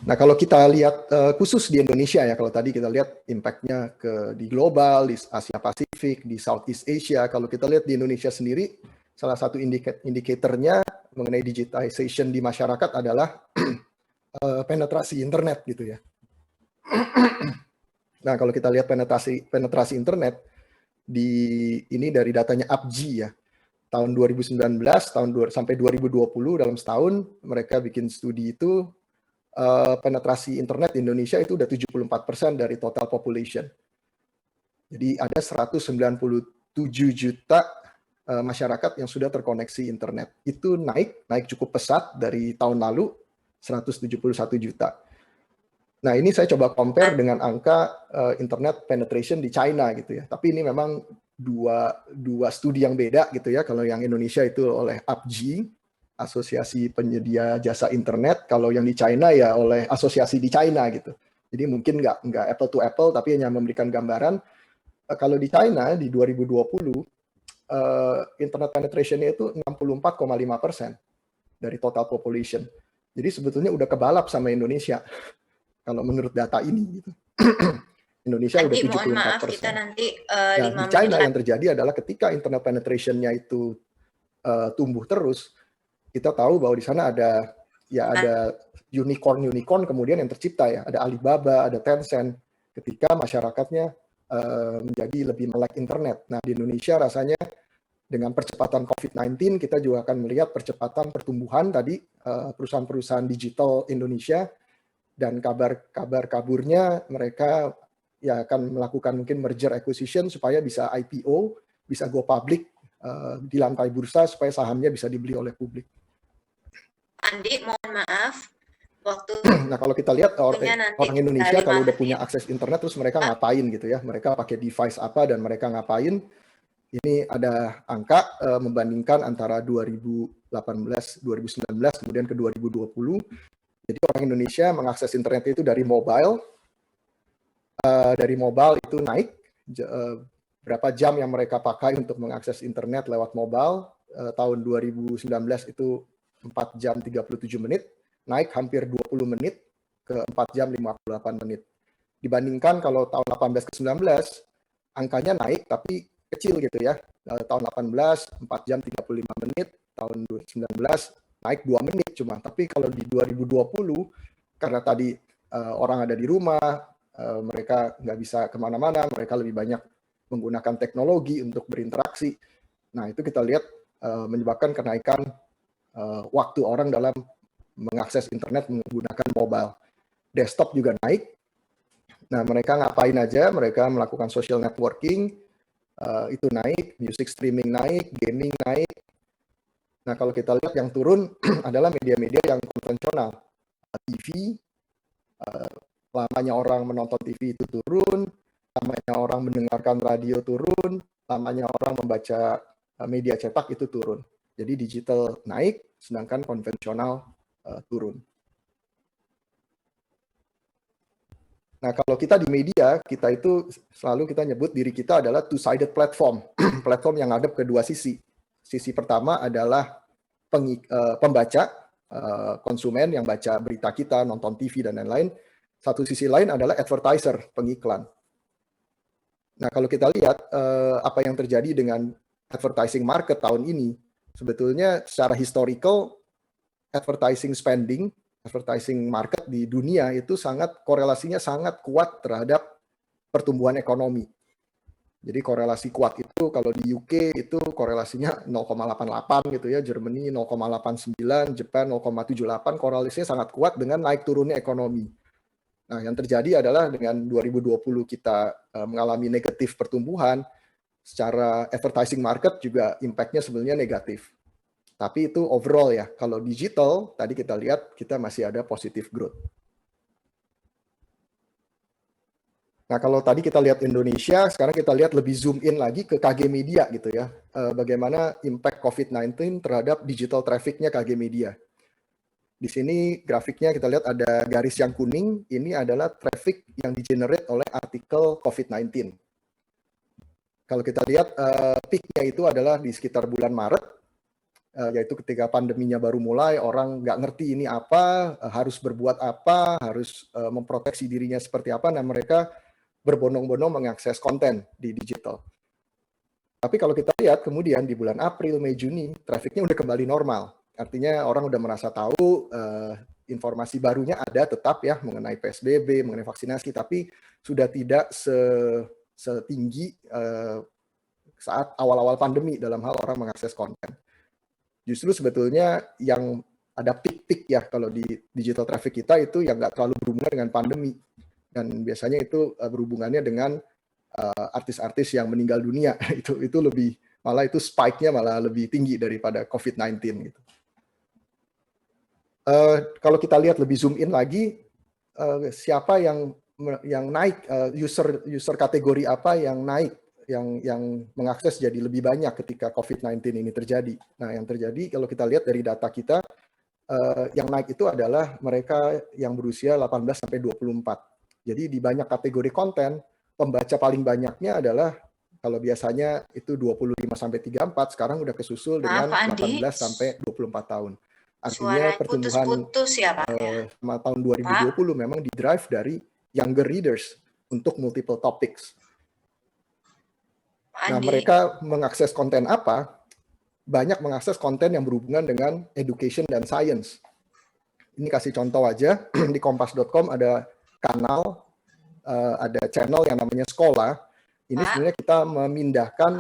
Nah, kalau kita lihat khusus di Indonesia ya, kalau tadi kita lihat impact-nya di global, di Asia Pasifik, di Southeast Asia, kalau kita lihat di Indonesia sendiri, salah satu indikatornya mengenai digitization di masyarakat adalah penetrasi internet gitu ya. Nah, kalau kita lihat penetrasi internet ini dari datanya APJI ya. Tahun 2019 sampai 2020 dalam setahun mereka bikin studi itu penetrasi internet di Indonesia itu udah 74% dari total population. Jadi ada 197 juta masyarakat yang sudah terkoneksi internet. Itu naik cukup pesat dari tahun lalu 171 juta. Nah, ini saya coba compare dengan angka internet penetration di China gitu ya. Tapi ini memang dua studi yang beda gitu ya. Kalau yang Indonesia itu oleh APJI, asosiasi penyedia jasa internet, kalau yang di China ya oleh asosiasi di China gitu. Jadi mungkin nggak apple to apple, tapi hanya memberikan gambaran. Kalau di China di 2020 internet penetration-nya itu 64,5% dari total population. Jadi sebetulnya udah kebalap sama Indonesia kalau menurut data ini gitu. Indonesia udah Andi, mohon 74%. maaf, kita nanti Nah, 5 di China menit yang terjadi adalah ketika internet penetration-nya itu tumbuh terus, kita tahu bahwa di sana ada unicorn kemudian yang tercipta ya, ada Alibaba, ada Tencent, ketika masyarakatnya menjadi lebih melek internet. Nah, di Indonesia rasanya dengan percepatan COVID-19 kita juga akan melihat percepatan pertumbuhan tadi perusahaan-perusahaan digital Indonesia, dan kabar kaburnya mereka ya akan melakukan mungkin merger acquisition supaya bisa IPO, bisa go public di lantai bursa supaya sahamnya bisa dibeli oleh publik. Andi, mohon maaf, waktu. Nah, kalau kita lihat orang Indonesia kalau udah punya akses internet terus mereka ngapain gitu ya, mereka pakai device apa dan mereka ngapain. Ini ada angka membandingkan antara 2018, 2019 kemudian ke 2020. Jadi orang Indonesia mengakses internet itu dari mobile. Dari mobile itu naik berapa jam yang mereka pakai untuk mengakses internet lewat mobile. Tahun 2019 itu 4 jam 37 menit, naik hampir 20 menit ke 4 jam 58 menit. Dibandingkan kalau tahun 18 ke 19, angkanya naik tapi kecil gitu ya. Tahun 18, 4 jam 35 menit, tahun 19 naik 2 menit cuma. Tapi kalau di 2020, karena tadi orang ada di rumah, mereka nggak bisa kemana-mana, mereka lebih banyak menggunakan teknologi untuk berinteraksi. Nah, itu kita lihat menyebabkan kenaikan waktu orang dalam mengakses internet menggunakan mobile. Desktop juga naik. Nah, mereka ngapain aja? Mereka melakukan social networking, itu naik, music streaming naik, gaming naik. Nah, kalau kita lihat yang turun adalah media-media yang konvensional. TV, lamanya orang menonton TV itu turun, lamanya orang mendengarkan radio turun, lamanya orang membaca media cetak itu turun. Jadi digital naik, sedangkan konvensional turun. Nah, kalau kita di media, kita itu selalu kita nyebut diri kita adalah two-sided platform. Platform yang ngadep ke dua sisi. Sisi pertama adalah pembaca, konsumen yang baca berita kita, nonton TV, dan lain-lain. Satu sisi lain adalah advertiser, pengiklan. Nah, kalau kita lihat apa yang terjadi dengan advertising market tahun ini, sebetulnya secara historical, advertising spending, advertising market di dunia itu korelasinya sangat kuat terhadap pertumbuhan ekonomi. Jadi korelasi kuat itu kalau di UK itu korelasinya 0,88 gitu ya, Germany 0,89, Jepang 0,78, korelasinya sangat kuat dengan naik turunnya ekonomi. Nah, yang terjadi adalah dengan 2020 kita mengalami negatif pertumbuhan, secara advertising market juga impact-nya sebenarnya negatif. Tapi itu overall ya, kalau digital, tadi kita lihat kita masih ada positive growth. Nah, kalau tadi kita lihat Indonesia, sekarang kita lihat lebih zoom in lagi ke KG Media gitu ya. Bagaimana impact COVID-19 terhadap digital traffic-nya KG Media. Di sini grafiknya kita lihat ada garis yang kuning, ini adalah traffic yang di-generate oleh artikel COVID-19. Kalau kita lihat peak-nya itu adalah di sekitar bulan Maret, yaitu ketika pandeminya baru mulai, orang nggak ngerti ini apa, harus berbuat apa, harus memproteksi dirinya seperti apa, nah mereka berbondong-bondong mengakses konten di digital. Tapi kalau kita lihat kemudian di bulan April, Mei, Juni, trafficnya udah kembali normal. Artinya orang udah merasa tahu, informasi barunya ada tetap ya mengenai PSBB, mengenai vaksinasi, tapi sudah tidak setinggi saat awal-awal pandemi dalam hal orang mengakses konten. Justru sebetulnya yang ada peak-peak ya kalau di digital traffic kita itu yang nggak terlalu berhubungan dengan pandemi, dan biasanya itu berhubungannya dengan artis-artis yang meninggal dunia. itu lebih, malah itu spike-nya malah lebih tinggi daripada COVID-19 gitu. Kalau kita lihat lebih zoom in lagi, siapa yang naik, user kategori apa yang naik yang mengakses jadi lebih banyak ketika COVID-19 ini terjadi. Nah, yang terjadi kalau kita lihat dari data kita, yang naik itu adalah mereka yang berusia 18 sampai 24. Jadi di banyak kategori konten, pembaca paling banyaknya adalah kalau biasanya itu 25 sampai 34, sekarang udah kesusul dengan Pak Andi, 18 sampai 24 tahun. Artinya suara pertumbuhan putus-putus ya Pak ya. sama tahun Pak, 2020 memang di-drive dari younger readers untuk multiple topics. Pak Nah, Andi. mereka mengakses konten apa? Banyak mengakses konten yang berhubungan dengan education dan science. Ini kasih contoh aja, di kompas.com ada kanal, ada channel yang namanya Sekolah. Ini Pak, sebenarnya kita memindahkan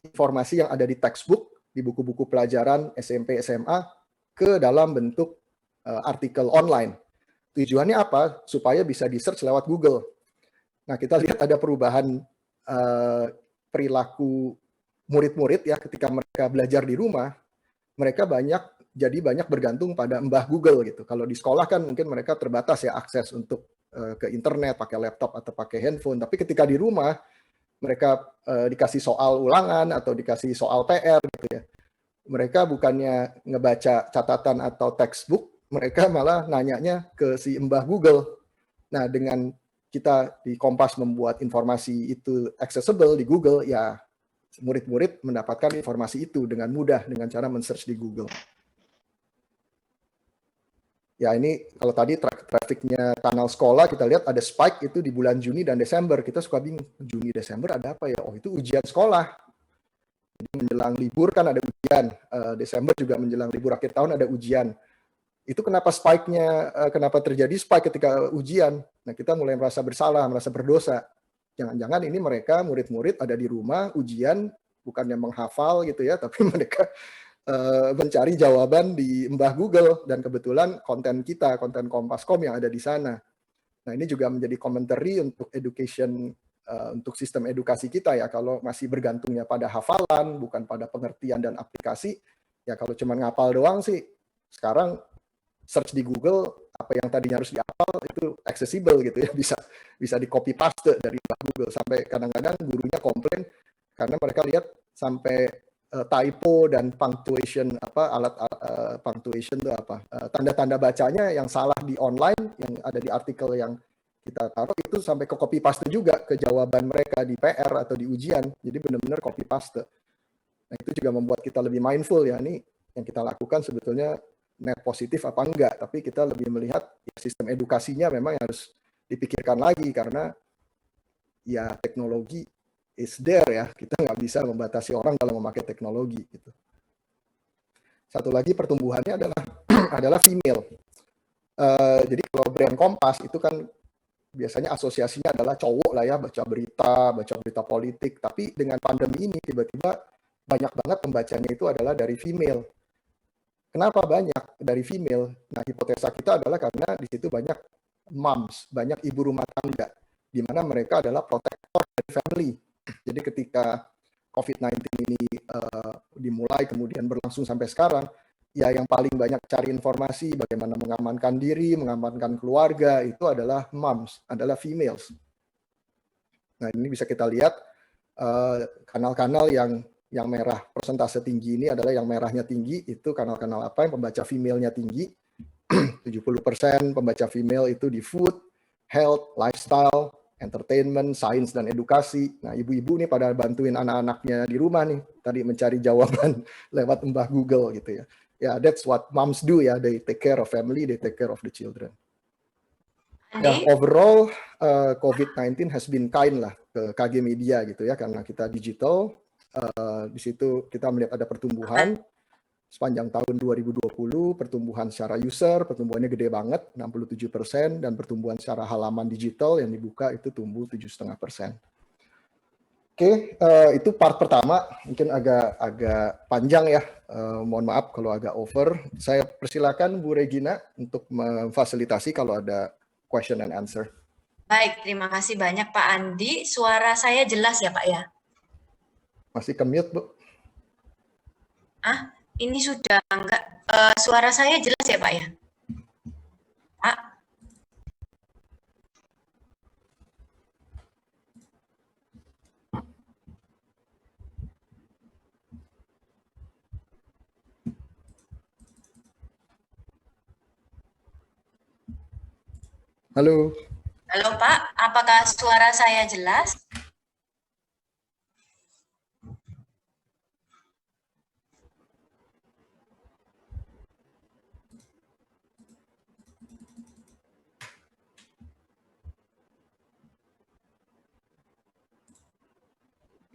informasi yang ada di textbook, di buku-buku pelajaran SMP, SMA, ke dalam bentuk artikel online. Tujuannya apa? Supaya bisa di-search lewat Google. Nah, kita lihat ada perubahan perilaku murid-murid ya ketika mereka belajar di rumah, mereka banyak bergantung pada mbah Google gitu. Kalau di sekolah kan mungkin mereka terbatas ya akses untuk ke internet pakai laptop atau pakai handphone, tapi ketika di rumah mereka dikasih soal ulangan atau dikasih soal PR gitu ya. Mereka bukannya ngebaca catatan atau textbook, mereka malah nanyanya ke si mbah Google. Nah, dengan kita di Kompas membuat informasi itu accessible di Google, ya murid-murid mendapatkan informasi itu dengan mudah dengan cara men-search di Google. Ya, ini kalau tadi trafficnya kanal sekolah, kita lihat ada spike itu di bulan Juni dan Desember. Kita suka bingung, Juni, Desember ada apa ya? Oh, itu ujian sekolah. Menjelang libur kan ada ujian. Desember juga menjelang libur akhir tahun ada ujian. Itu kenapa spike-nya, kenapa terjadi spike ketika ujian? Nah, kita mulai merasa bersalah, merasa berdosa. Jangan-jangan ini mereka, murid-murid ada di rumah, ujian, bukannya menghafal gitu ya, tapi mereka mencari jawaban di mbah Google, dan kebetulan konten kita, konten Kompas.com yang ada di sana. Nah, ini juga menjadi commentary untuk education, untuk sistem edukasi kita ya. Kalau masih bergantungnya pada hafalan, bukan pada pengertian dan aplikasi, ya kalau cuma ngapal doang sih, sekarang search di Google, apa yang tadinya harus dihafal itu accessible gitu ya, bisa di copy paste dari Google. Sampai kadang-kadang gurunya komplain karena mereka lihat sampai typo dan punctuation, alat punctuation itu tanda-tanda bacanya yang salah di online yang ada di artikel yang kita taruh itu sampai ke copy paste juga ke jawaban mereka di PR atau di ujian. Jadi benar-benar copy paste. Nah, itu juga membuat kita lebih mindful ya, ini yang kita lakukan sebetulnya net positif apa enggak, tapi kita lebih melihat ya, sistem edukasinya memang harus dipikirkan lagi karena ya teknologi is there ya, kita nggak bisa membatasi orang dalam memakai teknologi gitu. Satu lagi pertumbuhannya adalah female. Jadi kalau brand Kompas itu kan biasanya asosiasinya adalah cowok lah ya, baca berita politik, tapi dengan pandemi ini tiba-tiba banyak banget pembacanya itu adalah dari female. Kenapa banyak dari female? Nah, hipotesa kita adalah karena di situ banyak moms, banyak ibu rumah tangga, di mana mereka adalah protektor dari family. Jadi ketika COVID-19 ini dimulai, kemudian berlangsung sampai sekarang, ya yang paling banyak cari informasi bagaimana mengamankan diri, mengamankan keluarga, itu adalah moms, adalah females. Nah, ini bisa kita lihat kanal-kanal yang merah persentase tinggi ini adalah yang merahnya tinggi, itu kanal-kanal apa yang pembaca female-nya tinggi. 70% pembaca female itu di food, health, lifestyle, entertainment, sains, dan edukasi. Nah, ibu-ibu nih pada bantuin anak-anaknya di rumah nih, tadi mencari jawaban lewat mbah Google gitu ya. Ya, that's what moms do ya, they take care of family, they take care of the children. Ya, overall COVID-19 has been kind lah ke KG Media gitu ya, karena kita digital. Di situ kita melihat ada pertumbuhan sepanjang tahun 2020, pertumbuhan secara user, pertumbuhannya gede banget, 67%, dan pertumbuhan secara halaman digital yang dibuka itu tumbuh 7,5%. Oke, itu part pertama, mungkin agak panjang ya, mohon maaf kalau agak over. Saya persilakan Bu Regina untuk memfasilitasi kalau ada question and answer. Baik, terima kasih banyak Pak Andi. Suara saya jelas ya Pak ya? Masih ke-mute, Bu? Ini sudah enggak, suara saya jelas ya Pak ya? Pak? Halo. Halo Pak, apakah suara saya jelas?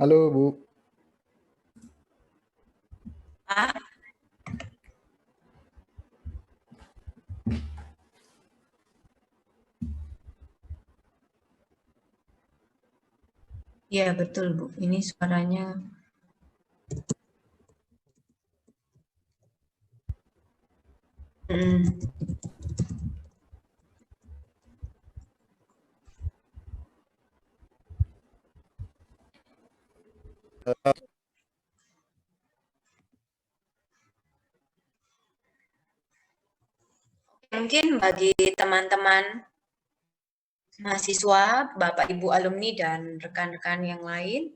Halo, Bu. Pak, ya betul Bu, ini suaranya. Hmm. Mungkin bagi teman-teman mahasiswa, Bapak Ibu alumni dan rekan-rekan yang lain.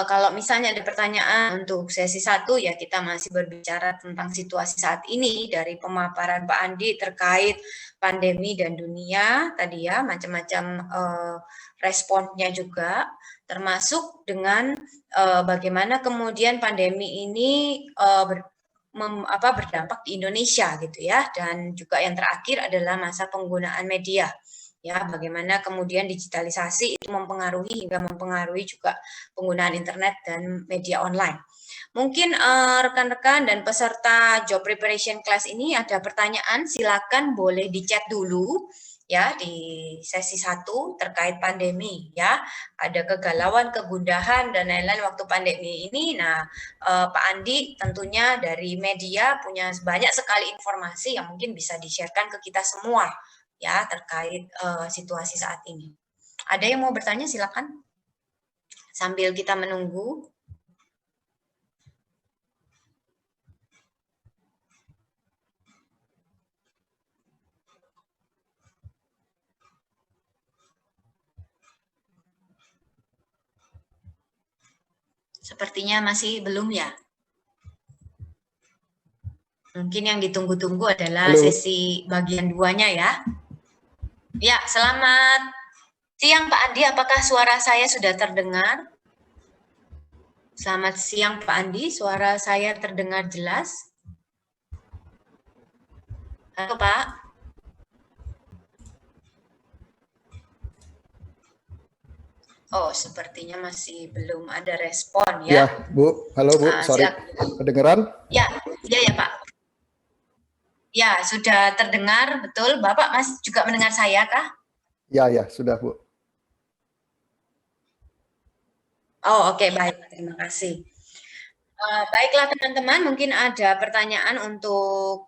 Kalau misalnya ada pertanyaan untuk sesi 1 ya kita masih berbicara tentang situasi saat ini dari pemaparan Pak Andi terkait pandemi dan dunia tadi ya macam-macam responnya juga termasuk dengan bagaimana kemudian pandemi ini berdampak di Indonesia gitu ya dan juga yang terakhir adalah masa penggunaan media ya bagaimana kemudian digitalisasi itu mempengaruhi hingga mempengaruhi juga penggunaan internet dan media online. Mungkin rekan-rekan dan peserta job preparation class ini ada pertanyaan, silakan boleh di chat dulu ya di sesi 1 terkait pandemi ya. Ada kegalauan, kegundahan dan lain-lain waktu pandemi ini. Nah, Pak Andi tentunya dari media punya banyak sekali informasi yang mungkin bisa di-sharekan ke kita semua ya terkait situasi saat ini. Ada yang mau bertanya silakan sambil kita menunggu. Sepertinya masih belum ya. Mungkin yang ditunggu-tunggu adalah Halo. sesi bagian 2-nya ya. Ya, selamat siang Pak Andi, apakah suara saya sudah terdengar? Selamat siang Pak Andi, suara saya terdengar jelas? Halo Pak. Oh, sepertinya masih belum ada respon Ya, ya. Bu. Halo, Bu. Sorry. Kedengeran? Ya, ya Pak. Ya, sudah terdengar, betul. Bapak Mas juga mendengar saya kah? Ya, ya, sudah, Bu. Oh, oke, baik. Terima kasih. Baiklah teman-teman, mungkin ada pertanyaan untuk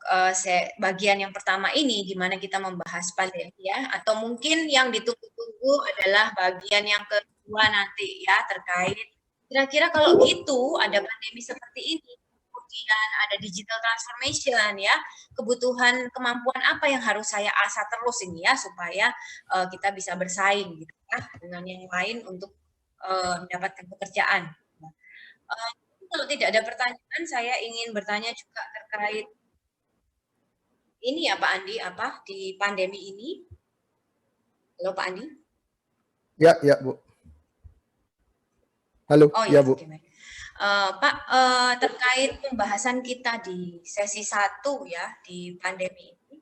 bagian yang pertama ini, di mana kita membahas pandemi ya, atau mungkin yang ditunggu-tunggu adalah bagian yang kedua nanti ya, terkait kira-kira kalau gitu ada pandemi seperti ini, kemudian ada digital transformation ya, kebutuhan kemampuan apa yang harus saya asah terus ini ya, supaya kita bisa bersaing gitu ya, dengan yang lain untuk mendapatkan pekerjaan. Uh, kalau tidak ada pertanyaan, saya ingin bertanya juga terkait ini ya Pak Andi, apa di pandemi ini? Halo Pak Andi? Ya, ya, Bu. Halo, Oh ya, ya, Bu. oke baik. Pak, terkait pembahasan kita di sesi 1 ya, di pandemi ini,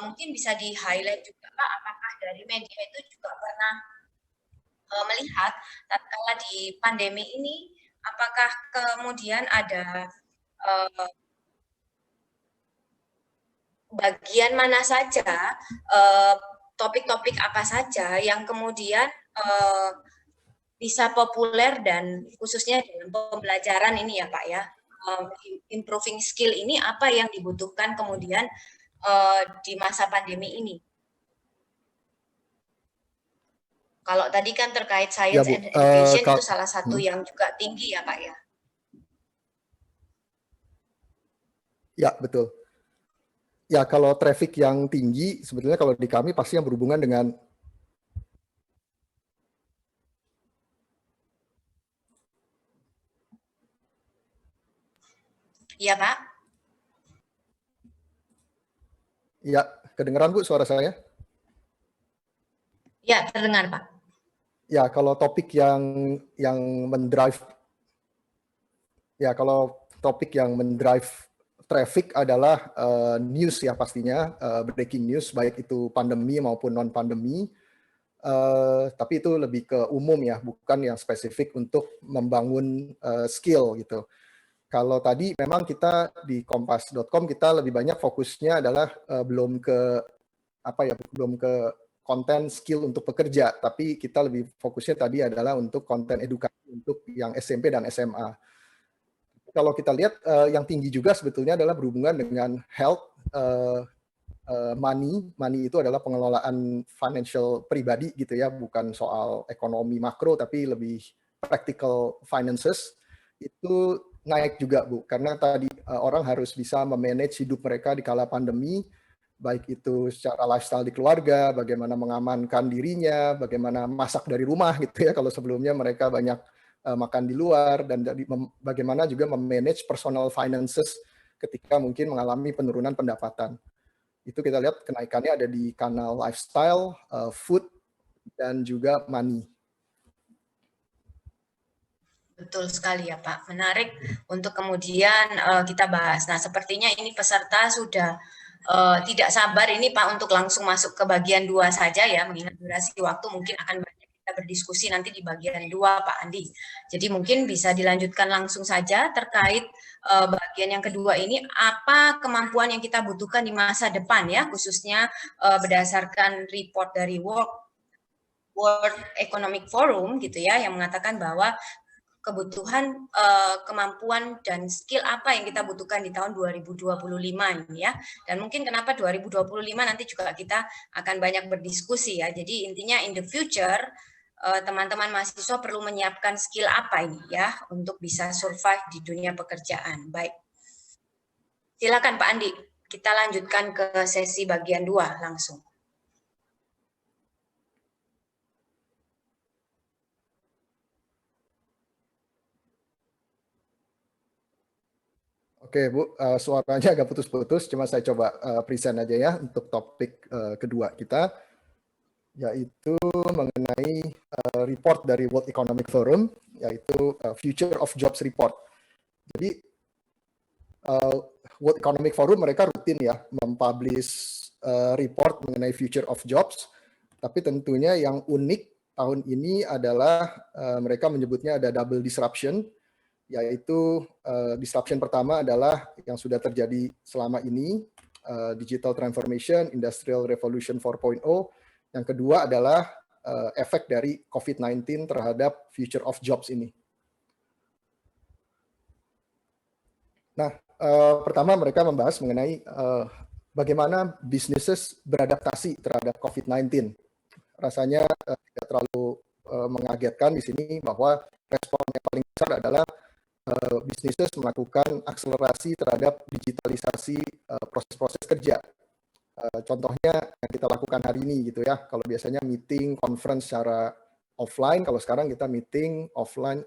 mungkin bisa di-highlight juga Pak, apakah dari media itu juga pernah melihat tatkala di pandemi ini, apakah kemudian ada bagian mana saja, topik-topik apa saja yang kemudian bisa populer dan khususnya dalam pembelajaran ini ya Pak ya, improving skill ini apa yang dibutuhkan kemudian di masa pandemi ini? Kalau tadi kan terkait Ya, science Bu. and education itu salah satu yang juga tinggi ya Pak ya. Ya, betul. Ya, kalau traffic yang tinggi, sebetulnya kalau di kami pasti yang berhubungan dengan Iya Pak? ya, kedengeran Bu suara saya? Ya, terdengar Pak. Ya, kalau topik yang mendrive, ya kalau topik yang mendrive traffic adalah news ya pastinya, breaking news baik itu pandemi maupun non pandemi. Tapi itu lebih ke umum ya, bukan yang spesifik untuk membangun skill gitu. Kalau tadi memang kita di kompas.com kita lebih banyak fokusnya adalah belum ke konten skill untuk pekerja, tapi kita lebih fokusnya tadi adalah untuk konten edukasi untuk yang SMP dan SMA. Kalau kita lihat yang tinggi juga sebetulnya adalah berhubungan dengan health, money itu adalah pengelolaan financial pribadi gitu ya, bukan soal ekonomi makro tapi lebih practical finances. Itu naik juga Bu, karena tadi orang harus bisa memanage hidup mereka di kala pandemi, baik itu secara lifestyle di keluarga, bagaimana mengamankan dirinya, bagaimana masak dari rumah gitu ya, kalau sebelumnya mereka banyak makan di luar, dan bagaimana juga memanage personal finances ketika mungkin mengalami penurunan pendapatan. Itu kita lihat kenaikannya ada di kanal lifestyle, food, dan juga money. Betul sekali ya Pak, menarik untuk kemudian kita bahas. Nah, sepertinya ini peserta sudah tidak sabar ini Pak untuk langsung masuk ke bagian 2 saja ya, mengingat durasi waktu mungkin akan banyak kita berdiskusi nanti di bagian 2 Pak Andi. Jadi mungkin bisa dilanjutkan langsung saja terkait bagian yang kedua ini, apa kemampuan yang kita butuhkan di masa depan ya, khususnya berdasarkan report dari World Economic Forum gitu ya, yang mengatakan bahwa kebutuhan kemampuan dan skill apa yang kita butuhkan di tahun 2025 ini ya. Dan mungkin kenapa 2025 nanti juga kita akan banyak berdiskusi ya. Jadi intinya in the future teman-teman mahasiswa perlu menyiapkan skill apa ini ya untuk bisa survive di dunia pekerjaan. Baik. Silakan Pak Andi, kita lanjutkan ke sesi bagian 2 langsung. Oke Bu, suaranya agak putus-putus, cuma saya coba present aja ya untuk topik kedua kita, yaitu mengenai report dari World Economic Forum, yaitu Future of Jobs Report. Jadi World Economic Forum mereka rutin ya mempublish report mengenai Future of Jobs, tapi tentunya yang unik tahun ini adalah mereka menyebutnya ada double disruption, yaitu disruption pertama adalah yang sudah terjadi selama ini, digital transformation, industrial revolution 4.0. Yang kedua adalah efek dari COVID-19 terhadap future of jobs ini. Nah, pertama mereka membahas mengenai bagaimana businesses beradaptasi terhadap COVID-19. Rasanya tidak terlalu mengagetkan di sini bahwa respon yang paling besar adalah bisnis melakukan akselerasi terhadap digitalisasi proses-proses kerja. Contohnya yang kita lakukan hari ini gitu ya. Kalau biasanya meeting, conference secara offline, kalau sekarang kita meeting offline,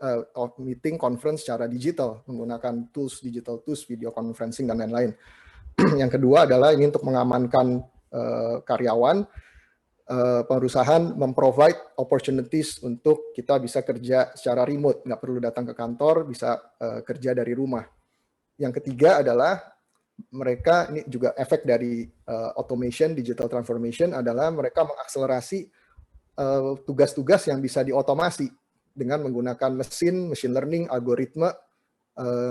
meeting conference secara digital menggunakan digital tools, video conferencing dan lain-lain. Yang kedua adalah ini untuk mengamankan karyawan. Perusahaan memprovide opportunities untuk kita bisa kerja secara remote, nggak perlu datang ke kantor, bisa kerja dari rumah. Yang ketiga adalah mereka, ini juga efek dari automation, digital transformation, adalah mereka mengakselerasi tugas-tugas yang bisa diotomasi dengan menggunakan machine learning, algoritma.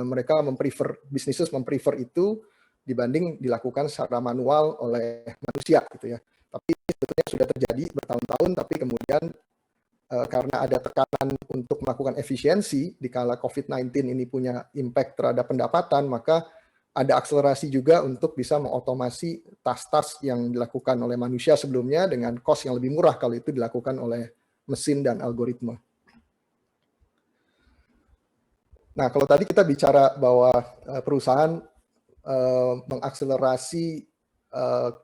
Mereka businesses memprefer itu dibanding dilakukan secara manual oleh manusia gitu ya. Tapi sebetulnya sudah terjadi bertahun-tahun, tapi kemudian karena ada tekanan untuk melakukan efisiensi di kala COVID-19 ini punya impact terhadap pendapatan, maka ada akselerasi juga untuk bisa mengotomasi tas-tas yang dilakukan oleh manusia sebelumnya dengan cost yang lebih murah kalau itu dilakukan oleh mesin dan algoritma. Nah, kalau tadi kita bicara bahwa perusahaan mengakselerasi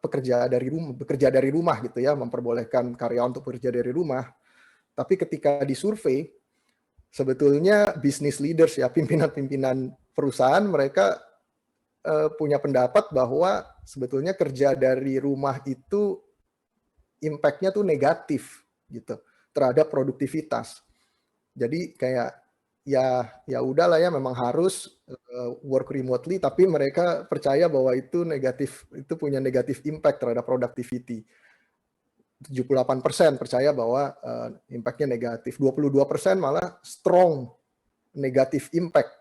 bekerja dari rumah gitu ya, memperbolehkan karyawan untuk bekerja dari rumah. Tapi ketika disurvei, sebetulnya business leaders ya, pimpinan-pimpinan perusahaan, mereka punya pendapat bahwa sebetulnya kerja dari rumah itu impact-nya tuh negatif gitu terhadap produktivitas. Jadi kayak ya udahlah ya, memang harus work remotely, tapi mereka percaya bahwa itu punya negatif impact terhadap productivity. 78% percaya bahwa impact-nya negatif, 22% malah strong negatif impact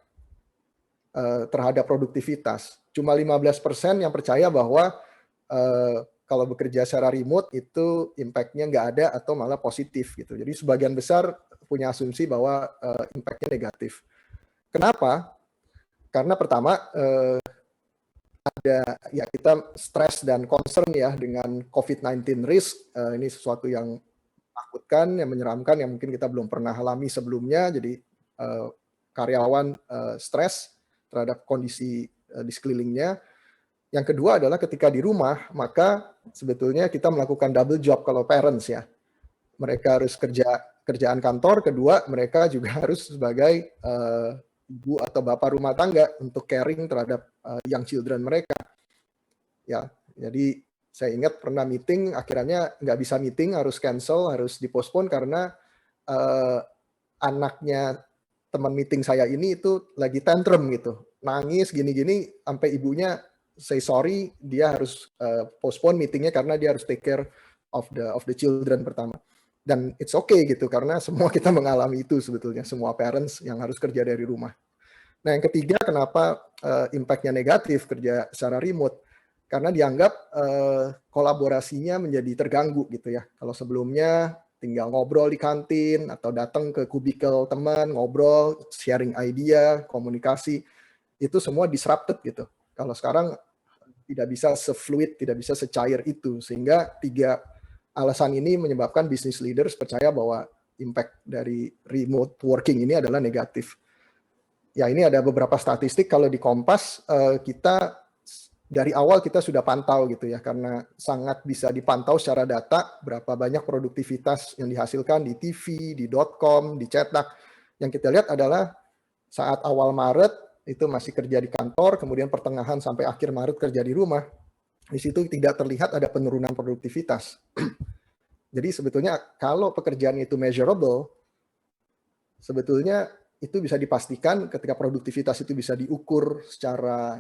terhadap produktivitas. Cuma 15% yang percaya bahwa kalau bekerja secara remote itu impact-nya nggak ada atau malah positif gitu. Jadi sebagian besar punya asumsi bahwa impact-nya negatif. Kenapa? Karena pertama ada ya, kita stres dan concern ya dengan COVID-19 risk. Ini sesuatu yang menakutkan, yang menyeramkan, yang mungkin kita belum pernah alami sebelumnya. Jadi karyawan stres terhadap kondisi di sekelilingnya. Yang kedua adalah ketika di rumah, maka sebetulnya kita melakukan double job kalau parents ya. Mereka harus kerjaan kantor, kedua mereka juga harus sebagai ibu atau bapak rumah tangga untuk caring terhadap young children mereka. Ya, jadi saya ingat pernah meeting, akhirnya nggak bisa meeting, harus cancel, harus dipospon karena anaknya teman meeting saya ini itu lagi tantrum gitu, nangis gini-gini, sampai ibunya say sorry, dia harus postpone meetingnya karena dia harus take care of the children pertama. Dan it's okay gitu, karena semua kita mengalami itu sebetulnya, semua parents yang harus kerja dari rumah. Nah, yang ketiga, kenapa impact-nya negatif kerja secara remote? Karena dianggap kolaborasinya menjadi terganggu gitu ya. Kalau sebelumnya tinggal ngobrol di kantin atau datang ke kubikel teman, ngobrol, sharing idea, komunikasi, itu semua disrupted gitu. Kalau sekarang tidak bisa se-fluid, tidak bisa secair itu, sehingga 3 alasan ini menyebabkan business leaders percaya bahwa impact dari remote working ini adalah negatif. Ya, ini ada beberapa statistik kalau di Kompas, kita dari awal kita sudah pantau gitu ya, karena sangat bisa dipantau secara data berapa banyak produktivitas yang dihasilkan di TV, di .com, dicetak. Yang kita lihat adalah saat awal Maret itu masih kerja di kantor, kemudian pertengahan sampai akhir Maret kerja di rumah. Di situ tidak terlihat ada penurunan produktivitas. Jadi sebetulnya kalau pekerjaan itu measurable, sebetulnya itu bisa dipastikan ketika produktivitas itu bisa diukur secara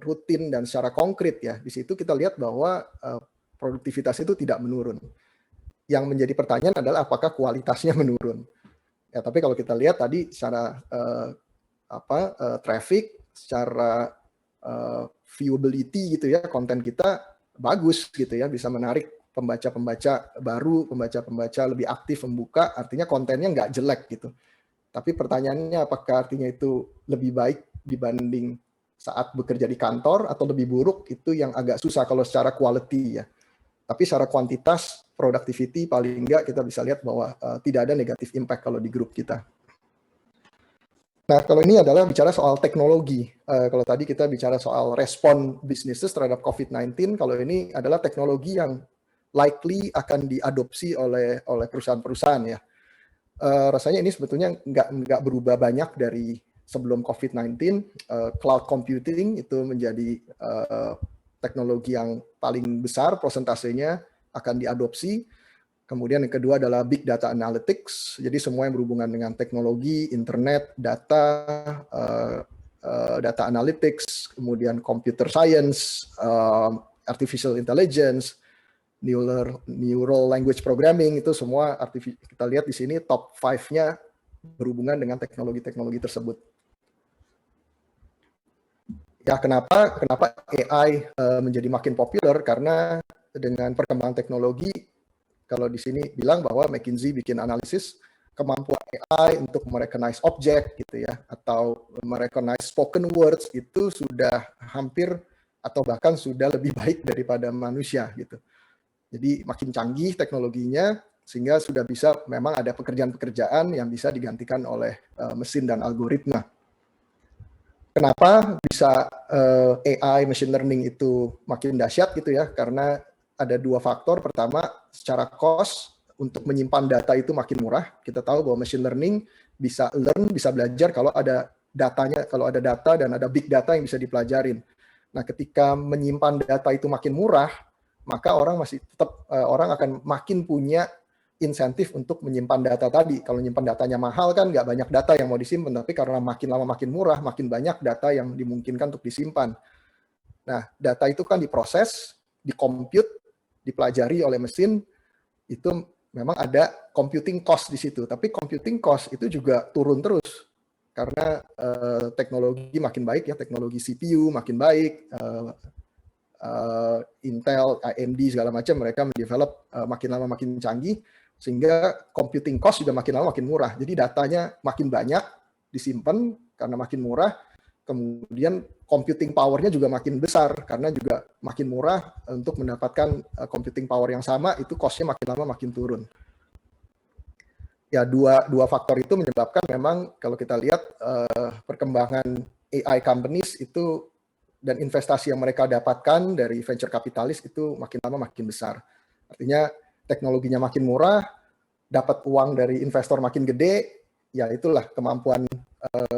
rutin dan secara konkret ya. Di situ kita lihat bahwa produktivitas itu tidak menurun. Yang menjadi pertanyaan adalah apakah kualitasnya menurun. Ya, tapi kalau kita lihat tadi secara traffic, secara viewability gitu ya, konten kita bagus gitu ya, bisa menarik pembaca-pembaca baru, pembaca-pembaca lebih aktif membuka, artinya kontennya nggak jelek gitu. Tapi pertanyaannya apakah artinya itu lebih baik dibanding saat bekerja di kantor atau lebih buruk, itu yang agak susah kalau secara quality ya. Tapi secara kuantitas, productivity paling enggak kita bisa lihat bahwa tidak ada negatif impact kalau di grup kita. Nah, kalau ini adalah bicara soal teknologi. Kalau tadi kita bicara soal respon businesses terhadap COVID-19, kalau ini adalah teknologi yang likely akan diadopsi oleh perusahaan-perusahaan ya. Rasanya ini sebetulnya nggak berubah banyak dari sebelum COVID-19. Cloud computing itu menjadi teknologi yang paling besar prosentasenya akan diadopsi. Kemudian yang kedua adalah big data analytics, jadi semua yang berhubungan dengan teknologi, internet, data, data analytics, kemudian computer science, artificial intelligence, neural language programming, itu semua kita lihat di sini top 5-nya berhubungan dengan teknologi-teknologi tersebut. Ya, kenapa AI menjadi makin populer? Karena dengan perkembangan teknologi, kalau di sini bilang bahwa McKinsey bikin analisis kemampuan AI untuk merecognize objek gitu ya, atau merecognize spoken words itu sudah hampir atau bahkan sudah lebih baik daripada manusia gitu. Jadi makin canggih teknologinya sehingga sudah bisa, memang ada pekerjaan-pekerjaan yang bisa digantikan oleh mesin dan algoritma. Kenapa bisa AI machine learning itu makin dahsyat gitu ya? Karena ada 2 faktor. Pertama, secara cost untuk menyimpan data itu makin murah. Kita tahu bahwa machine learning bisa bisa belajar kalau ada datanya, kalau ada data dan ada big data yang bisa dipelajarin. Nah, ketika menyimpan data itu makin murah, maka orang akan makin punya insentif untuk menyimpan data tadi. Kalau menyimpan datanya mahal kan nggak banyak data yang mau disimpan, tapi karena makin lama makin murah, makin banyak data yang dimungkinkan untuk disimpan. Nah, data itu kan diproses, dikomput, dipelajari oleh mesin, itu memang ada computing cost di situ. Tapi computing cost itu juga turun terus karena teknologi makin baik ya, teknologi CPU makin baik, Intel, AMD segala macam mereka mendevelop makin lama makin canggih, sehingga computing cost juga makin lama makin murah. Jadi datanya makin banyak disimpan karena makin murah, kemudian computing power-nya juga makin besar karena juga makin murah. Untuk mendapatkan computing power yang sama itu cost-nya makin lama makin turun. Ya, dua faktor itu menyebabkan memang kalau kita lihat perkembangan AI companies itu dan investasi yang mereka dapatkan dari venture kapitalis itu makin lama makin besar. Artinya teknologinya makin murah, dapat uang dari investor makin gede, ya itulah kemampuan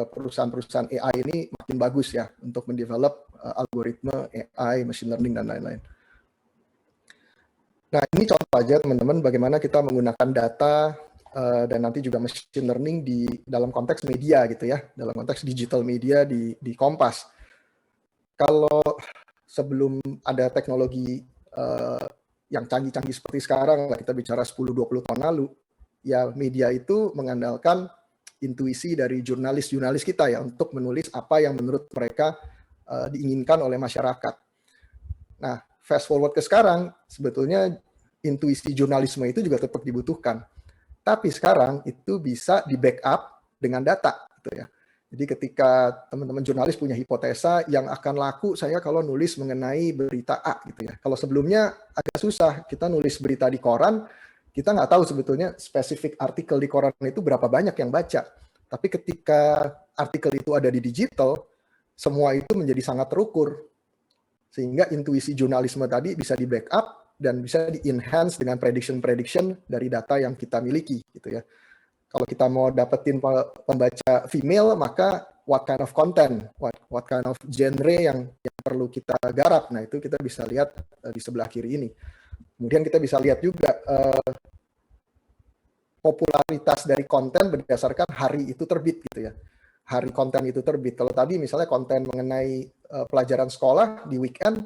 perusahaan-perusahaan AI ini makin bagus ya untuk mendevelop algoritma AI, machine learning dan lain-lain. Nah, ini contoh aja teman-teman bagaimana kita menggunakan data dan nanti juga machine learning di dalam konteks media gitu ya, dalam konteks digital media di Kompas. Kalau sebelum ada teknologi yang canggih-canggih seperti sekarang, kita bicara 10-20 tahun lalu, ya media itu mengandalkan intuisi dari jurnalis-jurnalis kita ya untuk menulis apa yang menurut mereka diinginkan oleh masyarakat. Nah, fast forward ke sekarang, sebetulnya intuisi jurnalisme itu juga tetap dibutuhkan. Tapi sekarang itu bisa di-backup dengan data gitu ya. Jadi ketika teman-teman jurnalis punya hipotesa yang akan laku saya kalau nulis mengenai berita A gitu ya. Kalau sebelumnya agak susah, kita nulis berita di koran, kita nggak tahu sebetulnya spesifik artikel di koran itu berapa banyak yang baca. Tapi ketika artikel itu ada di digital, semua itu menjadi sangat terukur. Sehingga intuisi jurnalisme tadi bisa di-backup dan bisa di-enhance dengan prediction dari data yang kita miliki gitu ya. Kalau kita mau dapetin pembaca female, maka what kind of content, what kind of genre yang perlu kita garap. Nah, itu kita bisa lihat di sebelah kiri ini. Kemudian kita bisa lihat juga popularitas dari konten berdasarkan hari itu terbit gitu ya. Hari konten itu terbit. Kalau tadi misalnya konten mengenai pelajaran sekolah di weekend,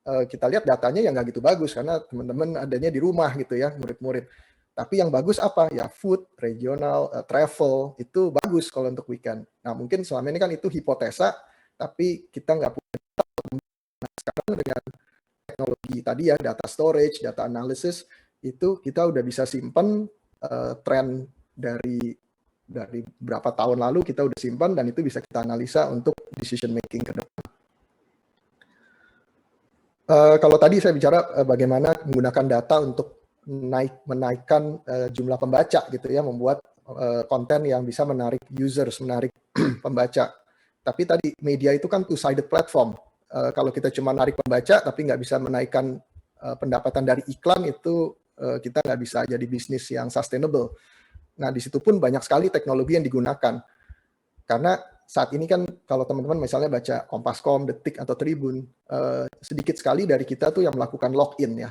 kita lihat datanya yang nggak gitu bagus karena teman-teman adanya di rumah gitu ya, murid-murid. Tapi yang bagus apa? Ya food, regional, travel, itu bagus kalau untuk weekend. Nah, mungkin selama ini kan itu hipotesa, tapi kita nggak punya data. Nah, sekarang dengan teknologi tadi ya, data storage, data analysis, itu kita udah bisa simpan tren dari berapa tahun lalu kita udah simpan, dan itu bisa kita analisa untuk decision making ke depan. Kalau tadi saya bicara bagaimana menggunakan data untuk menaikkan jumlah pembaca gitu ya, membuat konten yang bisa menarik users, menarik pembaca. Tapi tadi media itu kan two-sided platform. Kalau kita cuma narik pembaca tapi nggak bisa menaikkan pendapatan dari iklan, itu kita nggak bisa jadi bisnis yang sustainable. Nah, di situ pun banyak sekali teknologi yang digunakan. Karena saat ini kan kalau teman-teman misalnya baca Kompas.com, Detik, atau Tribun, sedikit sekali dari kita tuh yang melakukan login ya,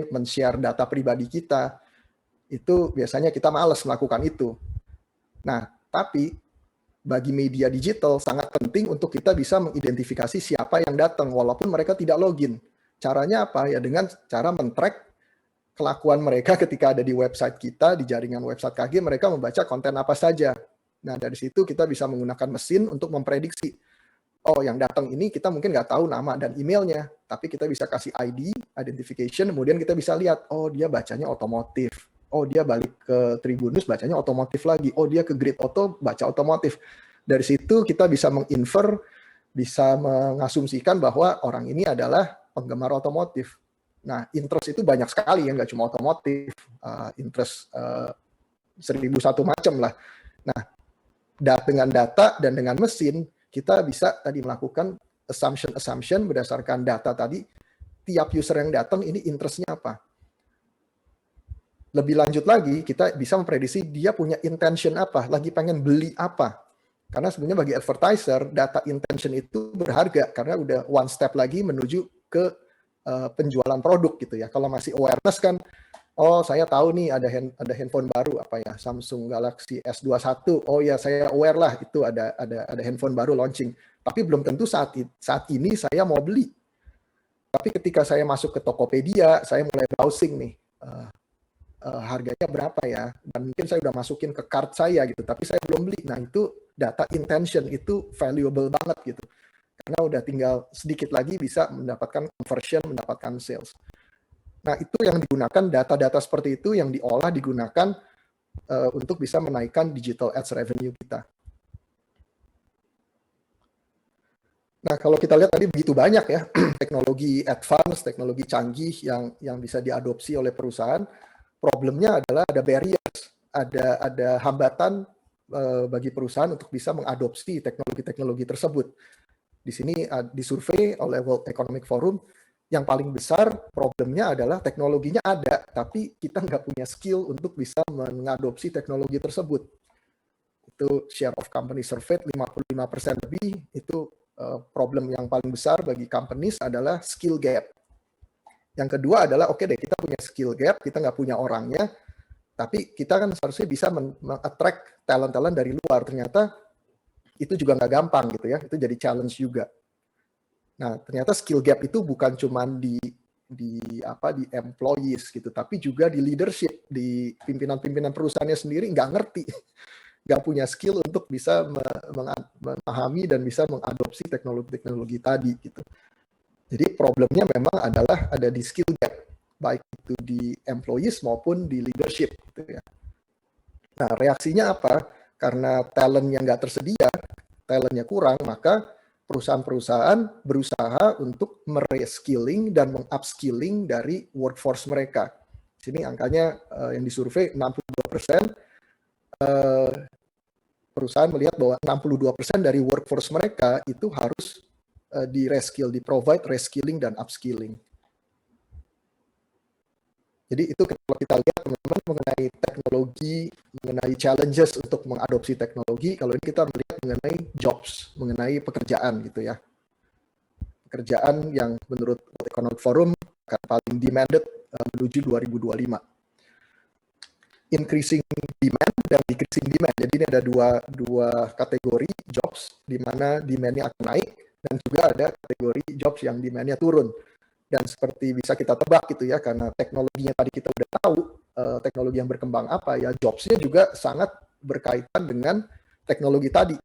men-share data pribadi kita. Itu biasanya kita malas melakukan itu. Nah, tapi bagi media digital sangat penting untuk kita bisa mengidentifikasi siapa yang datang walaupun mereka tidak login. Caranya apa? Ya dengan cara men-track kelakuan mereka ketika ada di website kita, di jaringan website KG, mereka membaca konten apa saja. Nah, dari situ kita bisa menggunakan mesin untuk memprediksi. Oh, yang datang ini kita mungkin nggak tahu nama dan emailnya, tapi kita bisa kasih ID, identification, kemudian kita bisa lihat, oh dia bacanya otomotif. Oh, dia balik ke Tribunnews bacanya otomotif lagi. Oh, dia ke Grid Auto baca otomotif. Dari situ kita bisa menginfer, bisa mengasumsikan bahwa orang ini adalah penggemar otomotif. Nah, interest itu banyak sekali ya, nggak cuma otomotif. Interest 1001 macam lah. Nah, dengan data dan dengan mesin, kita bisa tadi melakukan assumption berdasarkan data tadi, tiap user yang datang ini interest-nya apa. Lebih lanjut lagi, kita bisa memprediksi dia punya intention apa, lagi pengen beli apa. Karena sebenarnya bagi advertiser, data intention itu berharga, karena udah one step lagi menuju ke penjualan produk gitu ya. Kalau masih awareness kan, Oh, saya tahu nih ada handphone baru apa ya, Samsung Galaxy S21. Oh ya, saya aware lah itu ada handphone baru launching. Tapi belum tentu saat ini saya mau beli. Tapi ketika saya masuk ke Tokopedia, saya mulai browsing nih, harganya berapa ya, dan mungkin saya udah masukin ke cart saya gitu, tapi saya belum beli. Nah, itu data intention, itu valuable banget gitu. Karena udah tinggal sedikit lagi bisa mendapatkan conversion, mendapatkan sales. Nah, itu yang digunakan, data-data seperti itu yang diolah digunakan untuk bisa menaikkan digital ads revenue kita. Nah, kalau kita lihat tadi begitu banyak ya teknologi advance, teknologi canggih yang bisa diadopsi oleh perusahaan. Problemnya adalah ada barriers, ada hambatan bagi perusahaan untuk bisa mengadopsi teknologi-teknologi tersebut. Di sini disurvei oleh World Economic Forum, yang paling besar problemnya adalah teknologinya ada, tapi kita nggak punya skill untuk bisa mengadopsi teknologi tersebut. Itu share of company surveyed 55% lebih, itu problem yang paling besar bagi companies adalah skill gap. Yang kedua adalah, oke deh, kita punya skill gap, kita nggak punya orangnya, tapi kita kan seharusnya bisa men-attract talent-talent dari luar. Ternyata itu juga nggak gampang gitu ya, itu jadi challenge juga. Nah, ternyata skill gap itu bukan cuma di employees gitu, tapi juga di leadership, di pimpinan-pimpinan perusahaannya sendiri nggak ngerti, nggak punya skill untuk bisa memahami dan bisa mengadopsi teknologi-teknologi tadi gitu. Jadi problemnya memang adalah ada di skill gap, baik itu di employees maupun di leadership gitu ya. Nah, reaksinya apa? Karena talent yang nggak tersedia, talentnya kurang, maka perusahaan-perusahaan berusaha untuk mereskilling dan mengupskilling dari workforce mereka. Sini angkanya yang disurvei 62%, perusahaan melihat bahwa 62% dari workforce mereka itu harus di provide reskilling dan upskilling. Jadi itu kalau kita lihat teman-teman mengenai teknologi, mengenai challenges untuk mengadopsi teknologi, kalau ini kita melihat mengenai jobs, mengenai pekerjaan gitu ya. Pekerjaan yang menurut World Economic Forum akan paling demanded menuju 2025. Increasing demand dan decreasing demand. Jadi ini ada dua kategori jobs di mana demand-nya akan naik, dan juga ada kategori jobs yang demand-nya turun. Dan seperti bisa kita tebak gitu ya, karena teknologinya tadi kita udah tahu, teknologi yang berkembang apa ya, jobs-nya juga sangat berkaitan dengan teknologi tadi.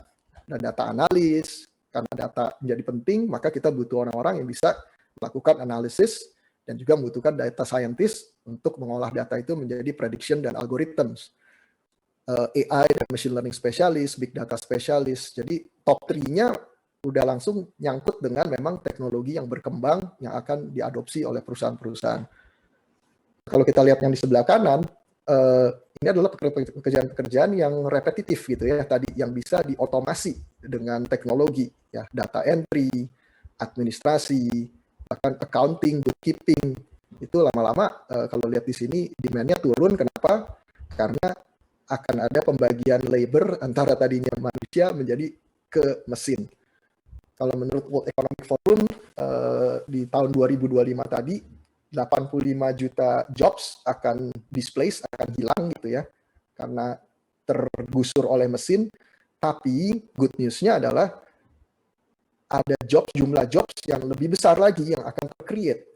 Dan data analis, karena data menjadi penting, maka kita butuh orang-orang yang bisa melakukan analisis, dan juga membutuhkan data scientist untuk mengolah data itu menjadi prediction dan algorithms. AI dan machine learning specialist, big data specialist. Jadi top 3-nya udah langsung nyangkut dengan memang teknologi yang berkembang yang akan diadopsi oleh perusahaan-perusahaan. Kalau kita lihat yang di sebelah kanan, ini adalah pekerjaan-pekerjaan yang repetitif gitu ya, tadi yang bisa diotomasi dengan teknologi, ya, data entry, administrasi, bahkan accounting, bookkeeping. Itu lama-lama kalau lihat di sini demand-nya turun. Kenapa? Karena akan ada pembagian labor antara tadinya manusia menjadi ke mesin. Kalau menurut World Economic Forum di tahun 2025 tadi 85 juta jobs akan displace, akan hilang gitu ya, karena tergusur oleh mesin. Tapi good news-nya adalah ada jumlah jobs yang lebih besar lagi yang akan tercreate.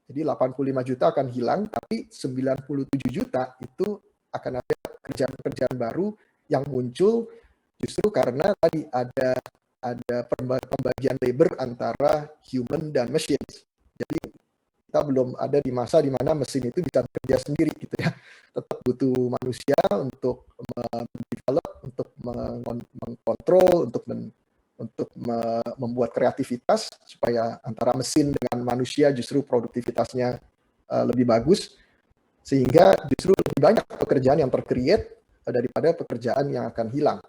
Jadi 85 juta akan hilang, tapi 97 juta itu akan ada pekerjaan-pekerjaan baru yang muncul justru karena tadi ada pembagian labor antara human dan machines. Jadi kita belum ada di masa di mana mesin itu bisa bekerja sendiri gitu ya. Tetap butuh manusia untuk mendevelop, untuk mengkontrol, untuk membuat kreativitas supaya antara mesin dengan manusia justru produktivitasnya lebih bagus, sehingga justru lebih banyak pekerjaan yang tercreate daripada pekerjaan yang akan hilang.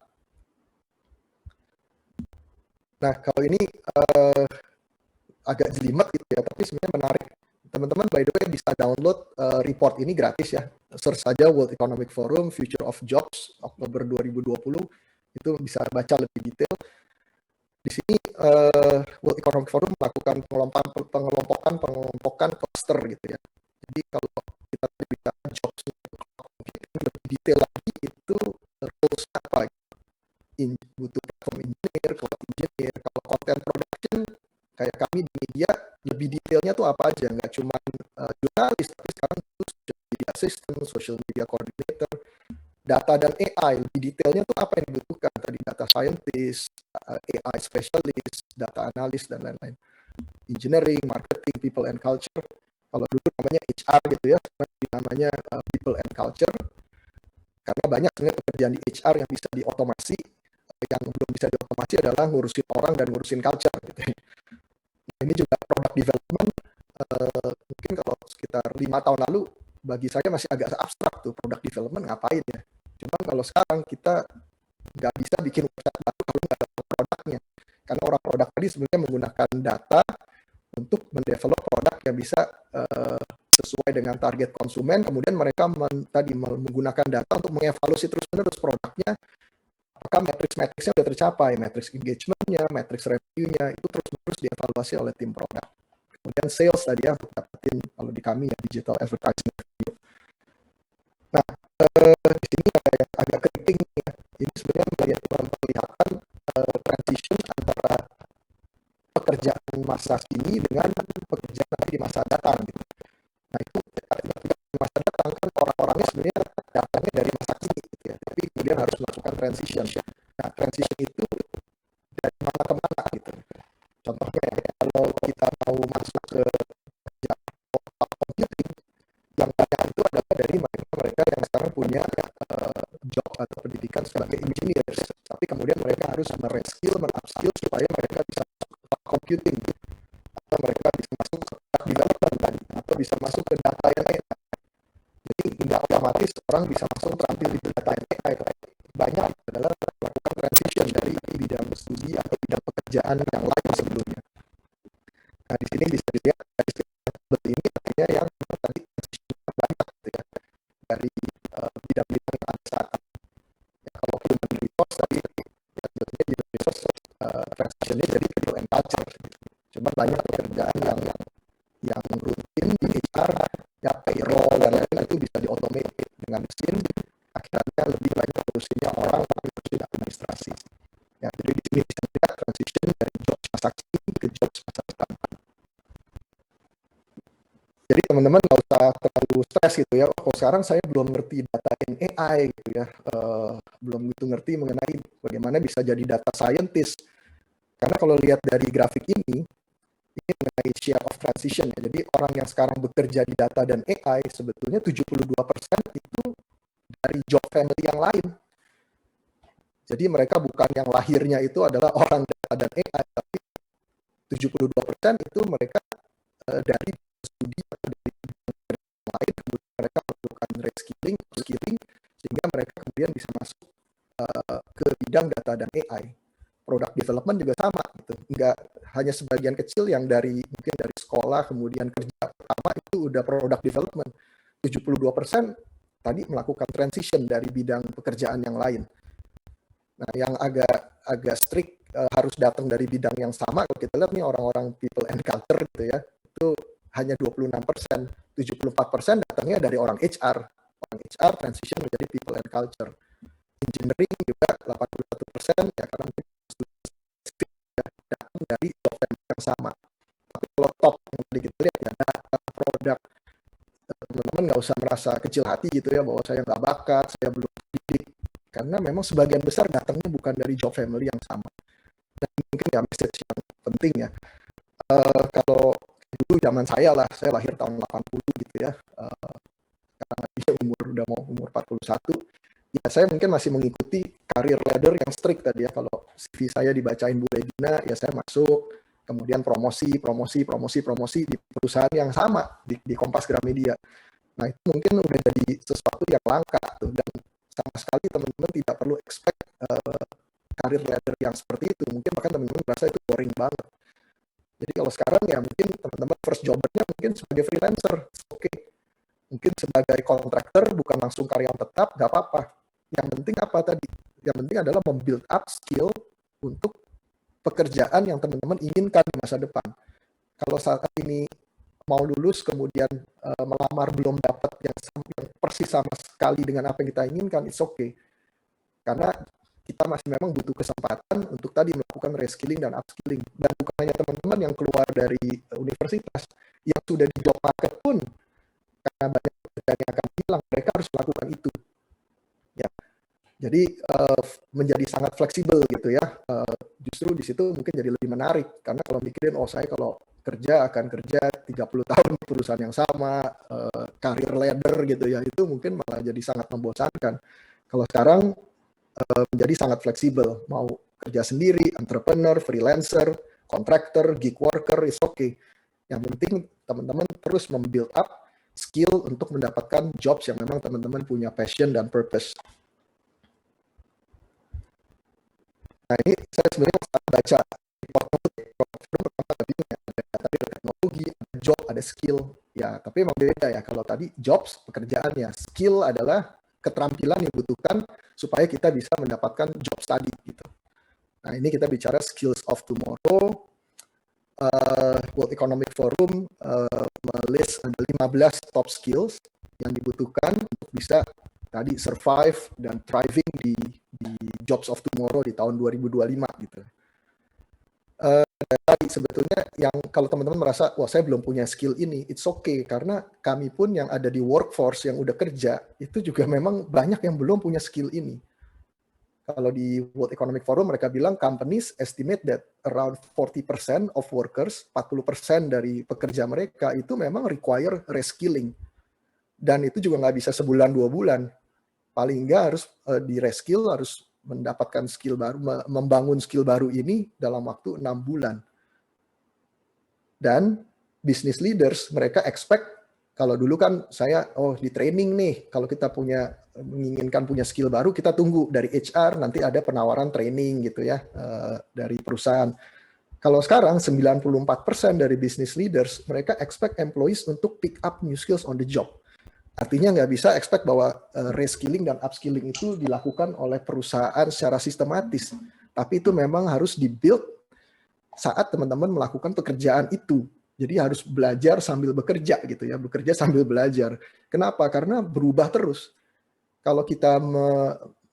Nah, kalau ini agak jelimet gitu ya, tapi sebenarnya menarik. Teman-teman by the way bisa download report ini gratis ya. Search saja World Economic Forum Future of Jobs Oktober 2020, itu bisa baca lebih detail. Di sini World Economic Forum melakukan pengelompokan cluster gitu ya. Jadi kalau kita bicara jobs lebih detail lagi itu roles apa, butuh platform engineer, cloud engineer. Kalau content production kayak kami di media lebih detailnya tuh apa aja, nggak cuma jurnalis, tapi sekarang itu social media assistant, social media coordinator, data dan AI lebih detailnya tuh apa yang dibutuhkan tadi, data scientist, AI specialist, data analyst dan lain-lain, engineering, marketing, people and culture. Kalau dulu namanya HR gitu ya, namanya people and culture, karena banyak sebenarnya pekerjaan di HR yang bisa diotomasi. Yang belum bisa diotomasi adalah ngurusin orang dan ngurusin culture gitu. Ini juga product development, mungkin kalau sekitar 5 tahun lalu bagi saya masih agak abstrak tuh product development ngapain ya. Cuman kalau sekarang kita nggak bisa bikin website baru kalau nggak ada produknya, karena orang produk tadi sebenarnya menggunakan data untuk mendevelop produk yang bisa sesuai dengan target konsumen. Kemudian mereka tadi menggunakan data untuk mengevaluasi terus-menerus produknya, apakah matriks-matriksnya sudah tercapai, matriks engagement-nya, matriks revenue-nya, itu terus-menerus dievaluasi oleh tim produk. Kemudian sales tadi ya, untuk dapetin kalau di kami ya digital advertising. Nah, di sini agak keriting ya. Ini sebenarnya memperlihatkan transition antara pekerjaan masa kini dengan pekerjaan nanti di masa datang gitu. Nah, itu di masa datang kan orang-orangnya sebenarnya datangnya dari masa kini gitu ya, tapi kemudian harus melakukan transition. Nah, transition itu dari mana ke mana gitu. Contohnya ya, kalau kita mau masuk ke computing, yang banyak itu adalah dari mereka yang sekarang punya job atau pendidikan sebagai engineers, tapi kemudian mereka harus mereskill, upskill supaya mereka bisa masuk computing, atau mereka bisa masuk ke development atau bisa masuk ke data yang AI. Jadi tidak otomatis orang bisa langsung terampil di data yang AI. Banyak adalah melakukan transition dari bidang studi atau bidang pekerjaan yang lain sebelumnya. Nah, di sini bisa dilihat dari seperti ini artinya yang tadi banyak gitu ya, dari bidang-bidang yang ada saat ini. Ya, kalau human resource tadi ya sebenarnya human resource transitionnya jadi people and culture gitu. Cuma banyak pekerjaan yang rutin di HR ya, payroll dan lain-lain itu bisa diautomate dengan mesin, akhirnya lebih banyak urusannya orang tapi urusin administrasi. Ya, jadi di sini bisa dilihat transition dari jobs masa kini ke jobs masa depan. Jadi teman-teman nggak usah terlalu stres gitu ya. Oh, sekarang saya belum ngerti data in AI gitu ya, belum gitu ngerti mengenai bagaimana bisa jadi data scientist. Karena kalau lihat dari grafik ini mengenai share of transition ya. Jadi orang yang sekarang bekerja di data dan AI sebetulnya 72% itu dari job family yang lain. Jadi mereka bukan yang lahirnya itu adalah orang data dan AI, tapi 72% itu mereka dari studi atau dari yang lain, kemudian mereka melakukan reskilling, upskilling, sehingga mereka kemudian bisa masuk ke bidang data dan AI. Product development juga sama gitu. Enggak hanya sebagian kecil yang mungkin dari sekolah kemudian kerja pertama itu udah product development. 72% tadi melakukan transition dari bidang pekerjaan yang lain. Nah, yang agak strict harus datang dari bidang yang sama. Kalau kita lihat nih orang-orang people and culture gitu ya, itu hanya 26%. 74% datangnya dari orang HR. Orang HR transition menjadi people and culture. Engineering juga 81% ya, karena datang dari job yang sama. Tapi kalau top yang tadi kita lihat ya, data, produk, teman-teman nggak usah merasa kecil hati gitu ya, bahwa saya nggak bakat, saya belum didik. Karena memang sebagian besar datangnya bukan dari job family yang sama. Dan mungkin ya message yang penting ya, kalau dulu zaman saya lah, saya lahir tahun 80 gitu ya, sekarang dia udah mau umur 41, ya saya mungkin masih mengikuti karir ladder yang strict tadi ya. Kalau CV saya dibacain Bu Regina, ya saya masuk, kemudian promosi di perusahaan yang sama di Kompas Gramedia. Nah, itu mungkin udah jadi sesuatu yang langka tuh, dan sama sekali teman-teman tidak perlu expect karir ladder yang seperti itu. Mungkin bahkan teman-teman merasa itu boring banget. Jadi kalau sekarang ya mungkin teman-teman first jobbernya mungkin sebagai freelancer, oke. Mungkin sebagai kontraktor bukan langsung karyawan tetap, nggak apa-apa. Yang penting apa tadi? Yang penting adalah membuild up skill untuk pekerjaan yang teman-teman inginkan di masa depan. Kalau saat ini mau lulus kemudian melamar belum dapat yang persis sama sekali dengan apa yang kita inginkan, it's okay. Karena kita masih memang butuh kesempatan untuk tadi melakukan reskilling dan upskilling. Dan bukan hanya teman-teman yang keluar dari universitas, yang sudah di job market pun, karena banyak pekerjaan yang akan hilang, mereka harus melakukan itu. Ya. Jadi menjadi sangat fleksibel gitu ya. Justru di situ mungkin jadi lebih menarik. Karena kalau mikirin, oh saya kalau kerja akan kerja 30 tahun di perusahaan yang sama, karir ladder gitu ya, itu mungkin malah jadi sangat membosankan. Kalau sekarang menjadi sangat fleksibel, mau kerja sendiri, entrepreneur, freelancer, contractor, gig worker, is okay. Yang penting teman-teman terus membuild up skill untuk mendapatkan jobs yang memang teman-teman punya passion dan purpose. Nah ini saya sebenarnya baca report pertama tadi ada teknologi, ada job, ada skill. Ya, tapi emang beda ya. Kalau tadi jobs, pekerjaannya, skill adalah keterampilan yang dibutuhkan supaya kita bisa mendapatkan job study gitu. Nah ini kita bicara skills of tomorrow. World Economic Forum melist ada 15 top skills yang dibutuhkan untuk bisa tadi survive dan thriving di jobs of tomorrow di tahun 2025 gitu. Tadi sebetulnya yang kalau teman-teman merasa wah saya belum punya skill ini, it's okay karena kami pun yang ada di workforce yang udah kerja itu juga memang banyak yang belum punya skill ini. Kalau di World Economic Forum mereka bilang companies estimate that around 40% of workers, 40% dari pekerja mereka itu memang require reskilling. Dan itu juga nggak bisa sebulan 2 bulan. Paling nggak harus di reskill, harus mendapatkan skill baru, membangun skill baru ini dalam waktu 6 bulan. Dan business leaders mereka expect, kalau dulu kan saya di training nih, kalau kita menginginkan punya skill baru, kita tunggu dari HR nanti ada penawaran training gitu ya dari perusahaan. Kalau sekarang 94% dari business leaders mereka expect employees untuk pick up new skills on the job. Artinya nggak bisa expect bahwa reskilling dan upskilling itu dilakukan oleh perusahaan secara sistematis. Tapi itu memang harus dibuild saat teman-teman melakukan pekerjaan itu. Jadi harus belajar sambil bekerja gitu ya, bekerja sambil belajar. Kenapa? Karena berubah terus. Kalau kita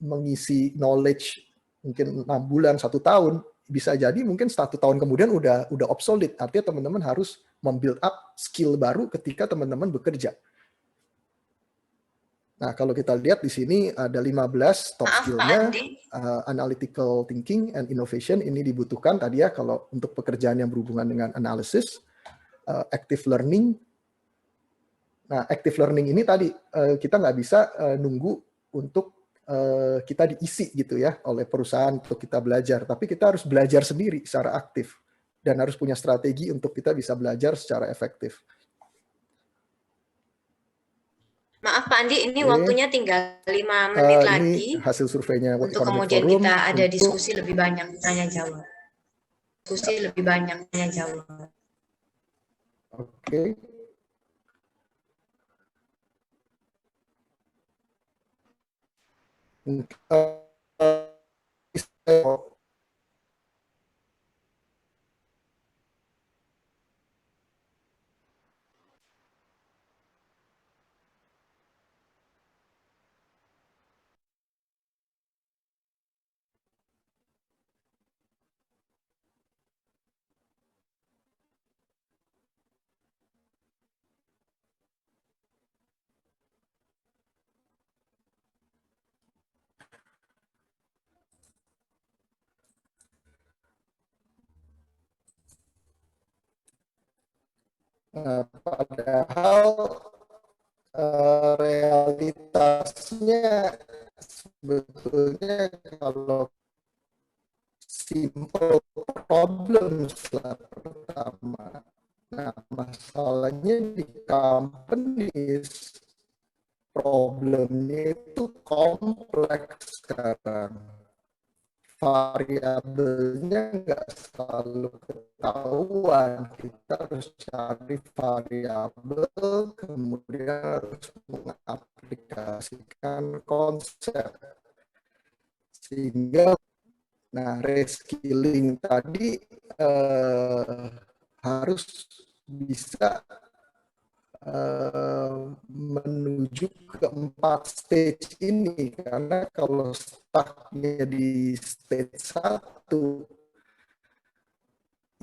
mengisi knowledge mungkin 6 bulan, 1 tahun, bisa jadi mungkin 1 tahun kemudian udah obsolete. Artinya teman-teman harus membuild up skill baru ketika teman-teman bekerja. Nah, kalau kita lihat di sini ada 15 top skill-nya, analytical thinking and innovation ini dibutuhkan tadi ya kalau untuk pekerjaan yang berhubungan dengan analysis, active learning. Nah, active learning ini tadi kita nggak bisa nunggu untuk kita diisi gitu ya oleh perusahaan untuk kita belajar, tapi kita harus belajar sendiri secara aktif dan harus punya strategi untuk kita bisa belajar secara efektif. Maaf Pak Andi, ini waktunya tinggal 5 menit lagi. Ini hasil surveinya untuk kemudian Forum kita ada diskusi lebih banyak tanya jawab. Diskusi lebih banyak tanya jawab. Oke. Padahal realitasnya sebetulnya kalau simple problem pertama. Nah, masalahnya di companies problemnya itu kompleks sekarang. Variabelnya nggak selalu ketahuan. Kita harus cari variabel, kemudian harus mengaplikasikan konsep. Sehingga, nah reskilling tadi harus bisa menuju ke 4 stage ini, karena kalau stucknya di stage 1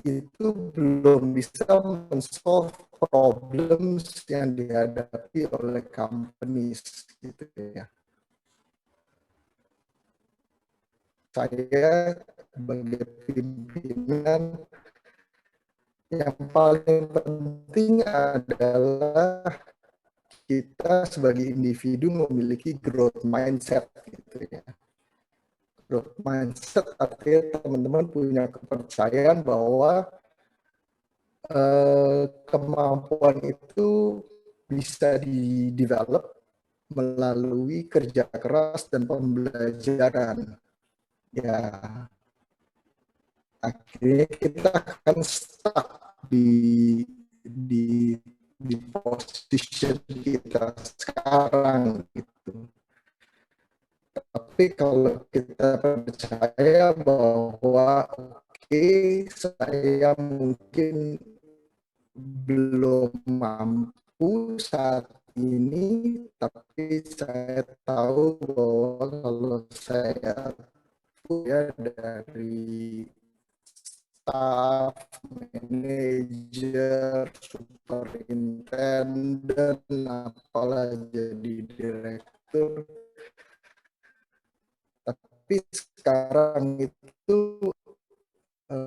itu belum bisa men-solve problems yang dihadapi oleh companies gitu ya. Saya sebagai pimpinan, yang paling penting adalah kita sebagai individu memiliki growth mindset gitu ya. Growth mindset artinya teman-teman punya kepercayaan bahwa kemampuan itu bisa di-develop melalui kerja keras dan pembelajaran. Ya, akhirnya kita akan stuck di position kita sekarang gitu. Tapi kalau kita percaya bahwa oke, saya mungkin belum mampu saat ini, tapi saya tahu bahwa kalau saya ya dari staff, manager, superintendent, apalah jadi direktur. Tapi sekarang itu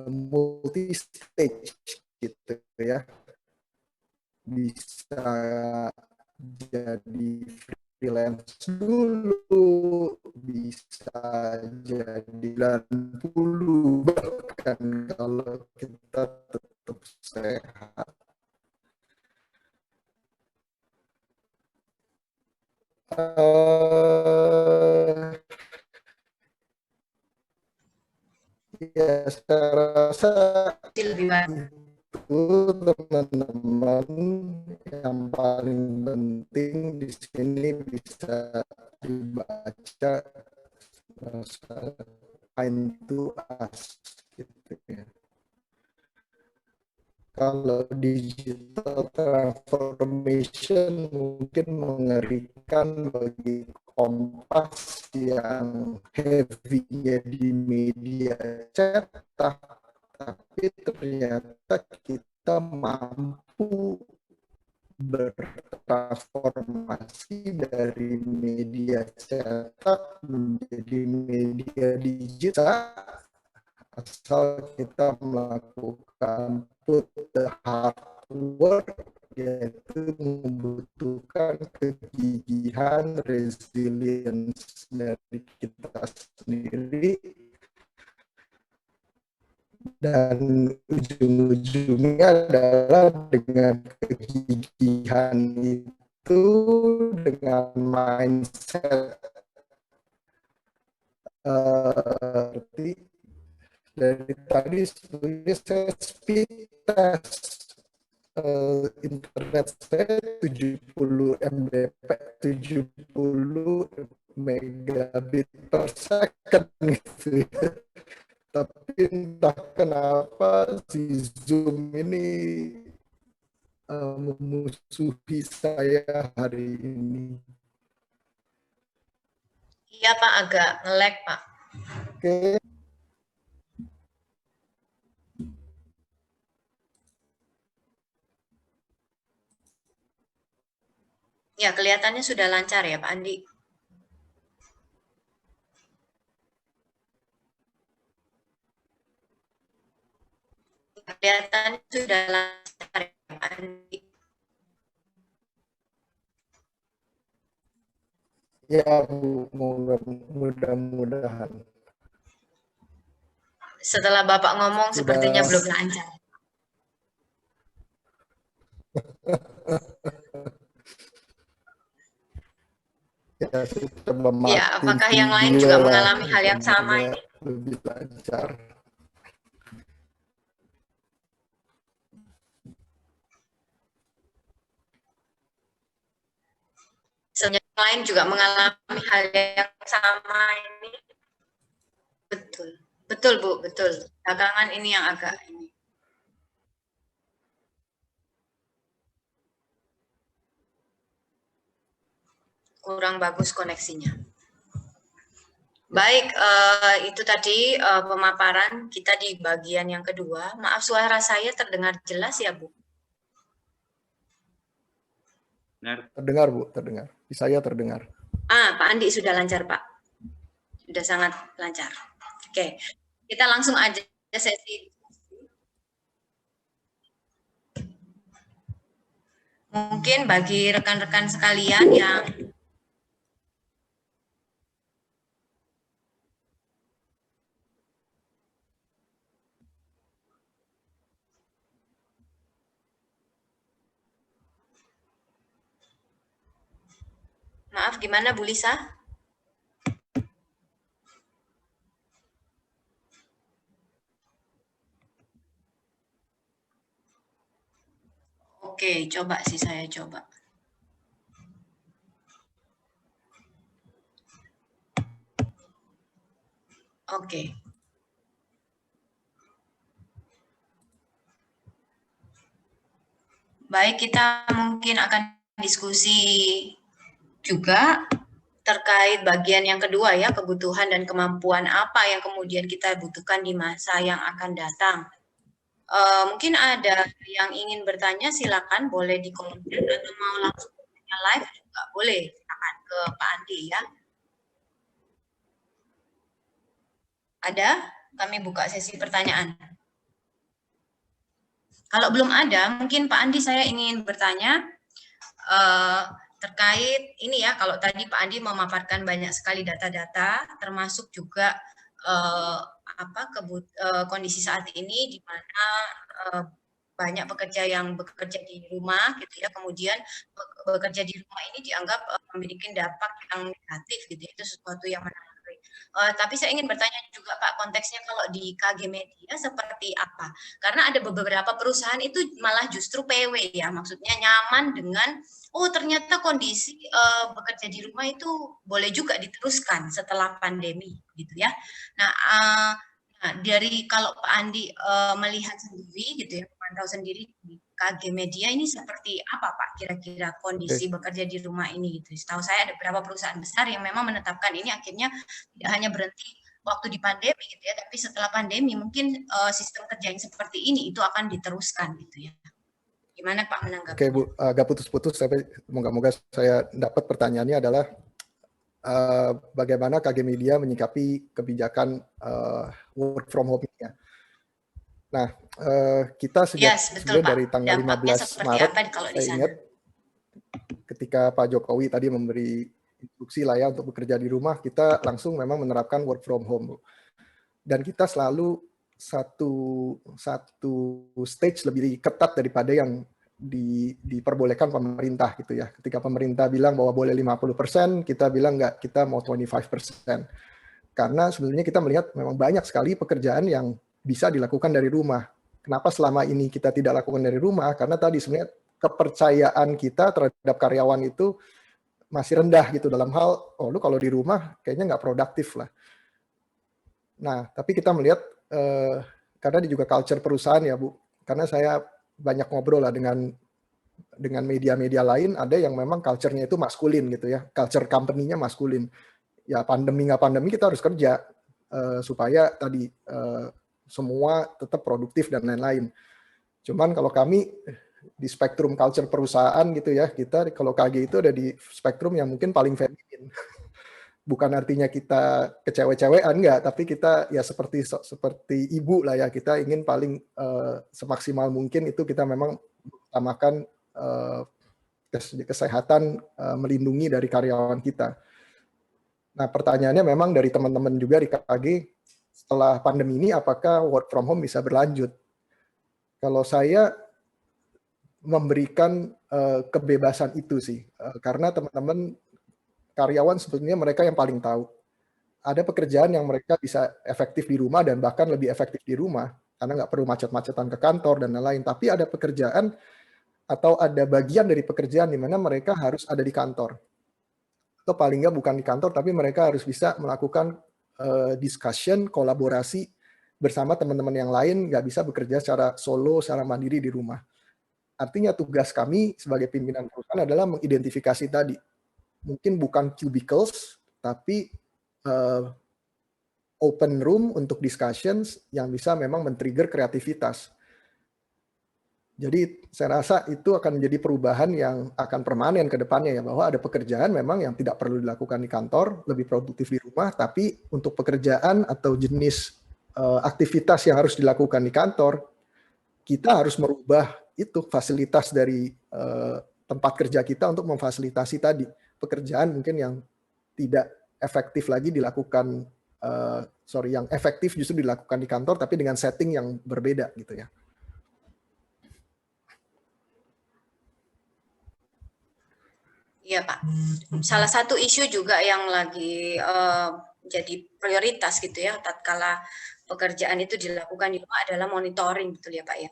multi stage gitu ya, bisa jadi freelance dulu, bisa jadi 90 bahkan kalau kita tetap sehat. Ya, saya rasa itu teman-teman yang paling penting di sini bisa dibaca into us gitu ya. Kalau digital transformation mungkin mengerikan bagi Kompas yang heavy-nya di media cetak, tapi ternyata kita mampu bertransformasi dari media cetak menjadi media digital asal kita melakukan put the hard work, yaitu membutuhkan kegigihan, resilience dari kita sendiri, dan ujung-ujungnya adalah dengan kegigihan itu, dengan mindset dari tadi sebetulnya saya speed test internet saya 70 Mbps, 70 megabit per second gitu ya. Tapi entah kenapa si Zoom ini memusuhi saya hari ini. Iya Pak, agak nge-lag Pak. Oke. Ya, kelihatannya sudah lancar ya Pak Andi. Kelihatannya sudah lancar ya Pak Andi. Ya Bu, mudah-mudahan. Setelah Bapak ngomong sepertinya belum lancar. Ya, apakah yang lain juga mengalami hal yang sama ini? Lebih lancar. Yang lain juga mengalami hal yang sama ini. Betul, betul Bu, betul. Dagangan ini yang agak ini. kurang bagus koneksinya. Baik, itu tadi pemaparan kita di bagian yang kedua. Maaf, suara saya terdengar jelas ya, Bu? Terdengar, Bu, terdengar. Di saya terdengar. Pak Andi sudah lancar, Pak. Sudah sangat lancar. Oke, kita langsung aja sesi. Mungkin bagi rekan-rekan sekalian yang maaf, gimana Bu Lisa? Oke, coba sih saya coba. Oke. Baik, kita mungkin akan diskusi juga terkait bagian yang kedua ya, kebutuhan dan kemampuan apa yang kemudian kita butuhkan di masa yang akan datang. Mungkin ada yang ingin bertanya, silakan boleh di komentar atau mau langsung bertanya live juga boleh, silakan ke Pak Andi ya. Ada? Kami buka sesi pertanyaan. Kalau belum ada, mungkin Pak Andi saya ingin bertanya terkait ini ya, kalau tadi Pak Andi memaparkan banyak sekali data-data, termasuk juga kondisi saat ini di mana banyak pekerja yang bekerja di rumah gitu ya, kemudian bekerja di rumah ini dianggap memiliki dampak yang negatif gitu, itu sesuatu yang menarik. Tapi saya ingin bertanya juga Pak, konteksnya kalau di KG Media seperti apa? Karena ada beberapa perusahaan itu malah justru PW ya, maksudnya nyaman dengan ternyata kondisi bekerja di rumah itu boleh juga diteruskan setelah pandemi gitu ya. Nah, dari kalau Pak Andi melihat sendiri gitu ya, memantau sendiri di KG Media ini seperti apa Pak kira-kira kondisi bekerja di rumah ini gitu. Setahu saya ada beberapa perusahaan besar yang memang menetapkan ini akhirnya tidak hanya berhenti waktu di pandemi gitu ya, tapi setelah pandemi mungkin sistem kerja yang seperti ini itu akan diteruskan gitu ya. Gimana Pak menanggapi? Oke Bu, agak putus-putus, tapi moga-moga saya dapat pertanyaannya adalah bagaimana KG Media menyikapi kebijakan work from home-nya. Nah, kita sejak dari tanggal 15 Maret, saya ingat ketika Pak Jokowi tadi memberi instruksi lah ya untuk bekerja di rumah, kita langsung memang menerapkan work from home. Dan kita selalu satu stage lebih ketat daripada yang diperbolehkan pemerintah gitu ya. Ketika pemerintah bilang bahwa boleh 50%, kita bilang enggak, kita mau 25%. Karena sebenarnya kita melihat memang banyak sekali pekerjaan yang bisa dilakukan dari rumah. Kenapa selama ini kita tidak lakukan dari rumah? Karena tadi sebenarnya kepercayaan kita terhadap karyawan itu masih rendah gitu dalam hal, lu kalau di rumah kayaknya nggak produktif lah. Nah, tapi kita melihat, karena ini juga culture perusahaan ya Bu, karena saya banyak ngobrol lah dengan media-media lain, ada yang memang culture-nya itu maskulin gitu ya, culture company-nya maskulin. Ya pandemi nggak pandemi kita harus kerja, supaya tadi semua tetap produktif dan lain-lain. Cuman kalau kami di spektrum culture perusahaan gitu ya, kita kalau KG itu ada di spektrum yang mungkin paling feminin. Bukan artinya kita kecewe-cewean, enggak, tapi kita ya seperti ibu lah ya, kita ingin paling semaksimal mungkin itu kita memang utamakan kesehatan, melindungi dari karyawan kita. Nah, pertanyaannya memang dari teman-teman juga di KG, setelah pandemi ini apakah work from home bisa berlanjut? Kalau saya memberikan kebebasan itu sih, karena teman-teman karyawan sebetulnya mereka yang paling tahu. Ada pekerjaan yang mereka bisa efektif di rumah dan bahkan lebih efektif di rumah, karena nggak perlu macet-macetan ke kantor dan lain-lain. Tapi ada pekerjaan atau ada bagian dari pekerjaan di mana mereka harus ada di kantor. Atau paling nggak bukan di kantor, tapi mereka harus bisa melakukan discussion, kolaborasi bersama teman-teman yang lain, nggak bisa bekerja secara solo, secara mandiri di rumah. Artinya tugas kami sebagai pimpinan perusahaan adalah mengidentifikasi tadi, mungkin bukan cubicles, tapi open room untuk discussions yang bisa memang men-trigger kreativitas. Jadi saya rasa itu akan menjadi perubahan yang akan permanen ke depannya ya, bahwa ada pekerjaan memang yang tidak perlu dilakukan di kantor, lebih produktif di rumah, tapi untuk pekerjaan atau jenis aktivitas yang harus dilakukan di kantor, kita harus merubah itu fasilitas dari tempat kerja kita untuk memfasilitasi tadi pekerjaan mungkin yang tidak efektif lagi dilakukan, yang efektif justru dilakukan di kantor, tapi dengan setting yang berbeda gitu ya. Iya Pak, salah satu isu juga yang lagi jadi prioritas gitu ya, tatkala pekerjaan itu dilakukan di rumah adalah monitoring, betul ya Pak ya?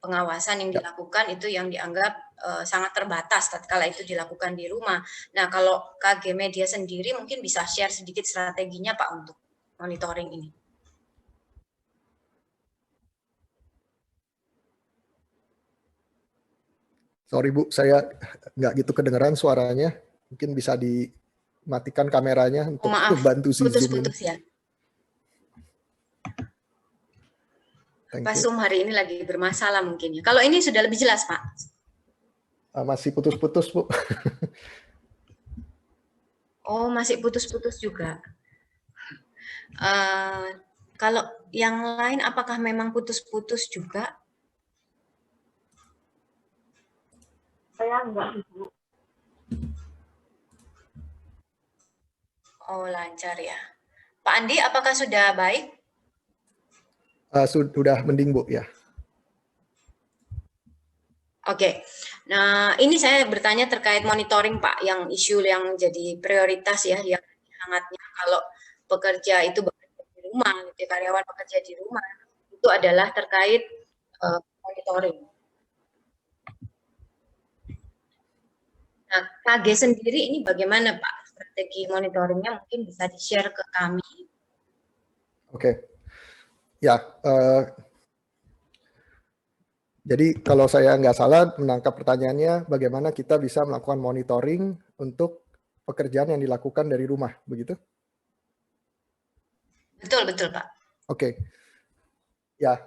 Pengawasan yang dilakukan itu yang dianggap sangat terbatas tatkala itu dilakukan di rumah. Nah, kalau KG Media sendiri mungkin bisa share sedikit strateginya Pak untuk monitoring ini. Sorry Bu, saya nggak gitu kedengeran suaranya. Mungkin bisa dimatikan kameranya untuk maaf, bantu si Zoom ini. putus-putus ya. Thank Pak you. Zoom hari ini lagi bermasalah mungkin ya. Kalau ini sudah lebih jelas Pak? Masih putus-putus Bu. Oh, masih putus-putus juga. Kalau yang lain apakah memang putus-putus juga? Saya enggak, Ibu. Oh, lancar ya. Pak Andi, apakah sudah baik? Sudah mending Bu ya. Oke. Nah, ini saya bertanya terkait monitoring Pak, yang isu yang jadi prioritas ya, yang hangatnya kalau pekerja itu bekerja di rumah, gitu, karyawan bekerja di rumah, itu adalah terkait monitoring. Nah, KG sendiri ini bagaimana Pak? Strategi monitoringnya mungkin bisa di-share ke kami. Oke. Ya, jadi kalau saya nggak salah menangkap pertanyaannya, bagaimana kita bisa melakukan monitoring untuk pekerjaan yang dilakukan dari rumah, begitu? Betul, betul Pak. Oke. Ya,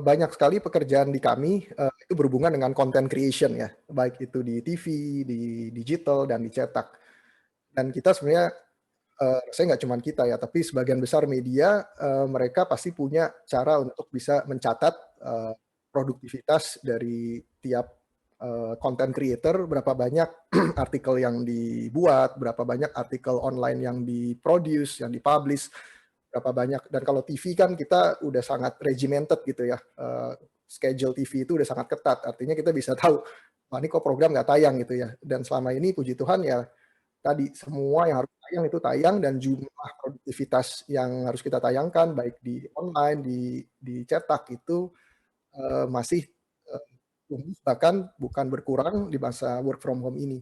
banyak sekali pekerjaan di kami itu berhubungan dengan content creation ya, baik itu di TV, di digital, dan dicetak. Dan kita sebenarnya, saya nggak cuma kita ya, tapi sebagian besar media, mereka pasti punya cara untuk bisa mencatat produktivitas dari tiap content creator, berapa banyak artikel yang dibuat, berapa banyak artikel online yang diproduce, yang dipublish, berapa banyak. Dan kalau TV kan kita udah sangat regimented gitu ya, schedule TV itu udah sangat ketat, artinya kita bisa tahu, wah ini kok program nggak tayang gitu ya. Dan selama ini puji Tuhan ya tadi semua yang harus tayang itu tayang, dan jumlah produktivitas yang harus kita tayangkan baik di online, di cetak itu masih tumbuh, bahkan bukan berkurang di masa work from home ini.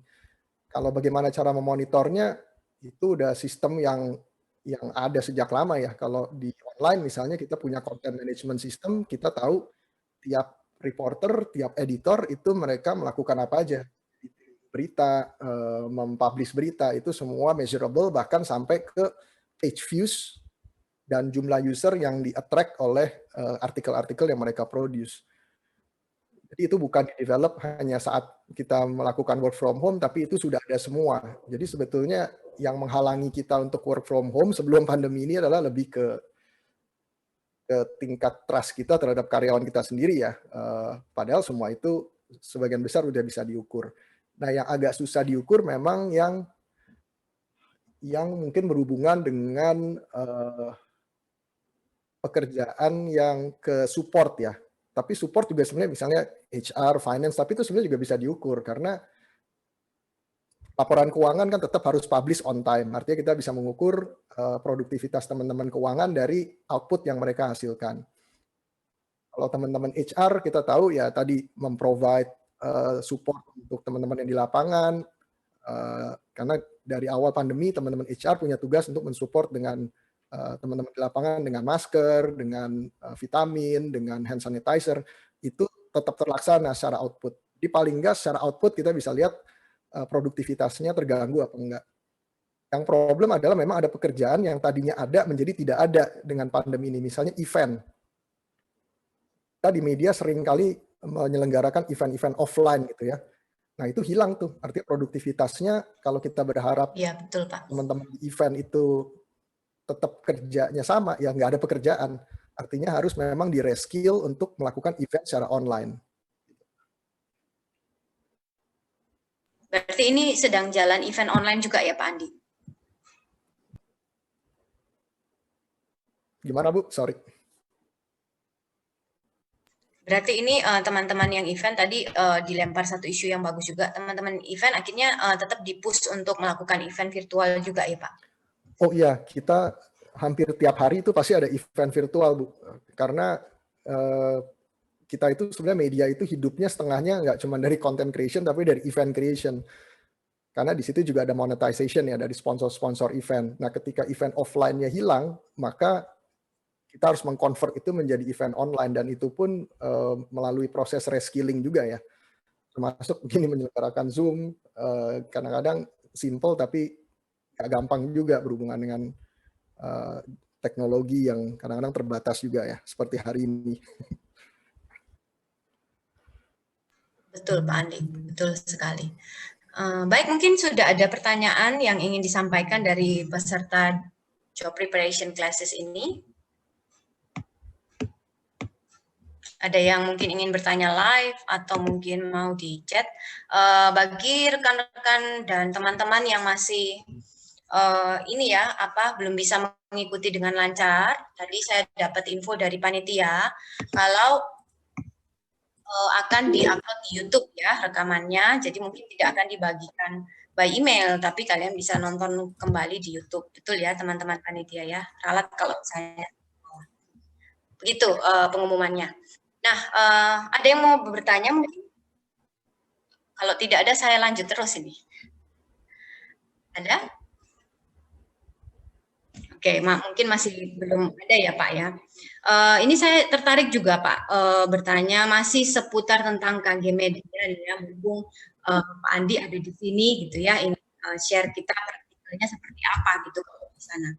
Kalau bagaimana cara memonitornya, itu udah sistem yang ada sejak lama ya. Kalau di online misalnya kita punya content management system, kita tahu tiap reporter, tiap editor itu mereka melakukan apa aja. Berita, mempublish berita, itu semua measurable, bahkan sampai ke page views dan jumlah user yang di-attract oleh artikel-artikel yang mereka produce. Jadi itu bukan di-develop hanya saat kita melakukan work from home, tapi itu sudah ada semua. Jadi sebetulnya yang menghalangi kita untuk work from home sebelum pandemi ini adalah lebih ke tingkat trust kita terhadap karyawan kita sendiri ya. Padahal semua itu sebagian besar udah bisa diukur. Nah, yang agak susah diukur memang yang mungkin berhubungan dengan pekerjaan yang ke support ya. Tapi support juga sebenarnya misalnya HR, finance, tapi itu sebenarnya juga bisa diukur karena laporan keuangan kan tetap harus publish on time. Artinya kita bisa mengukur produktivitas teman-teman keuangan dari output yang mereka hasilkan. Kalau teman-teman HR kita tahu ya tadi memprovide support untuk teman-teman yang di lapangan, karena dari awal pandemi teman-teman HR punya tugas untuk mensupport dengan teman-teman di lapangan dengan masker, dengan vitamin, dengan hand sanitizer, itu tetap terlaksana secara output. Jadi paling enggak secara output kita bisa lihat produktivitasnya terganggu apa enggak. Yang problem adalah memang ada pekerjaan yang tadinya ada menjadi tidak ada dengan pandemi ini. Misalnya event. Kita di media seringkali menyelenggarakan event-event offline gitu ya. Nah itu hilang tuh. Artinya produktivitasnya kalau kita berharap Ya, betul Pak. teman-teman di event itu tetap kerjanya sama, ya nggak ada pekerjaan. Artinya harus memang di reskill untuk melakukan event secara online. Berarti ini sedang jalan event online juga ya Pak Andi? Gimana Bu? Sorry. Berarti ini teman-teman yang event tadi dilempar satu isu yang bagus juga. Teman-teman event akhirnya tetap di-push untuk melakukan event virtual juga ya Pak? Oh iya, kita hampir tiap hari itu pasti ada event virtual Bu. Karena kita itu sebenarnya media itu hidupnya setengahnya nggak cuma dari content creation, tapi dari event creation. Karena di situ juga ada monetization ya, dari sponsor-sponsor event. Nah ketika event offline-nya hilang, maka kita harus mengkonvert itu menjadi event online, dan itu pun melalui proses reskilling juga ya, termasuk begini menyelenggarakan Zoom, kadang-kadang simple tapi gak gampang juga berhubungan dengan teknologi yang kadang-kadang terbatas juga ya, seperti hari ini. Betul Pak Andi, betul sekali. Baik, mungkin sudah ada pertanyaan yang ingin disampaikan dari peserta job preparation classes ini. Ada yang mungkin ingin bertanya live atau mungkin mau di chat. Bagi rekan-rekan dan teman-teman yang masih ini ya belum bisa mengikuti dengan lancar, tadi saya dapat info dari panitia kalau akan diupload di YouTube ya rekamannya, jadi mungkin tidak akan dibagikan by email, tapi kalian bisa nonton kembali di YouTube. Betul ya teman-teman panitia ya, ralat kalau saya begitu pengumumannya. Nah, ada yang mau bertanya mungkin? Kalau tidak ada, saya lanjut terus ini. Ada? Oke, mungkin masih belum ada ya Pak ya. Ini saya tertarik juga Pak, bertanya masih seputar tentang KG Media ya, mumpung Pak Andi ada di sini gitu ya, ini share kita praktikalnya seperti apa gitu di sana.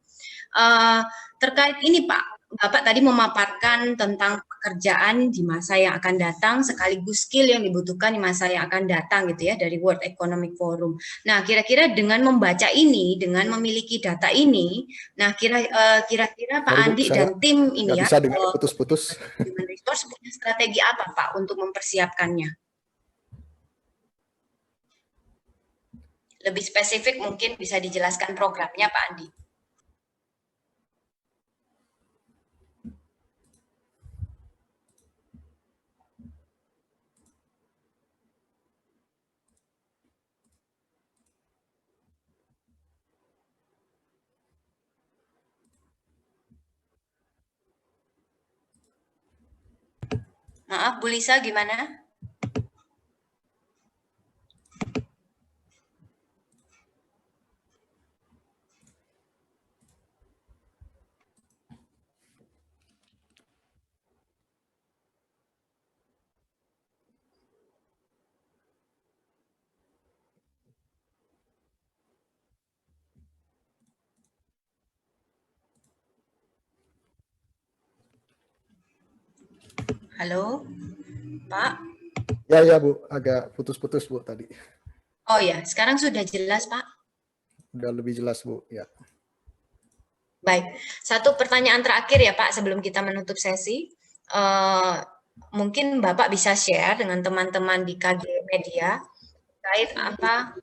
Terkait ini Pak, Bapak tadi memaparkan tentang pekerjaan di masa yang akan datang sekaligus skill yang dibutuhkan di masa yang akan datang gitu ya dari World Economic Forum. Nah, kira-kira dengan membaca ini, dengan memiliki data ini, nah kira-kira Pak Andi dan tim ini ya, bisa dengar putus-putus. Human Resource punya strategi apa Pak untuk mempersiapkannya? Lebih spesifik mungkin bisa dijelaskan programnya Pak Andi. Maaf, Bu Lisa gimana? Halo, Pak? Ya Bu, agak putus-putus Bu tadi. Oh ya, sekarang sudah jelas Pak? Udah lebih jelas Bu, ya. Baik, satu pertanyaan terakhir ya Pak sebelum kita menutup sesi. Mungkin Bapak bisa share dengan teman-teman di KG Media terkait apa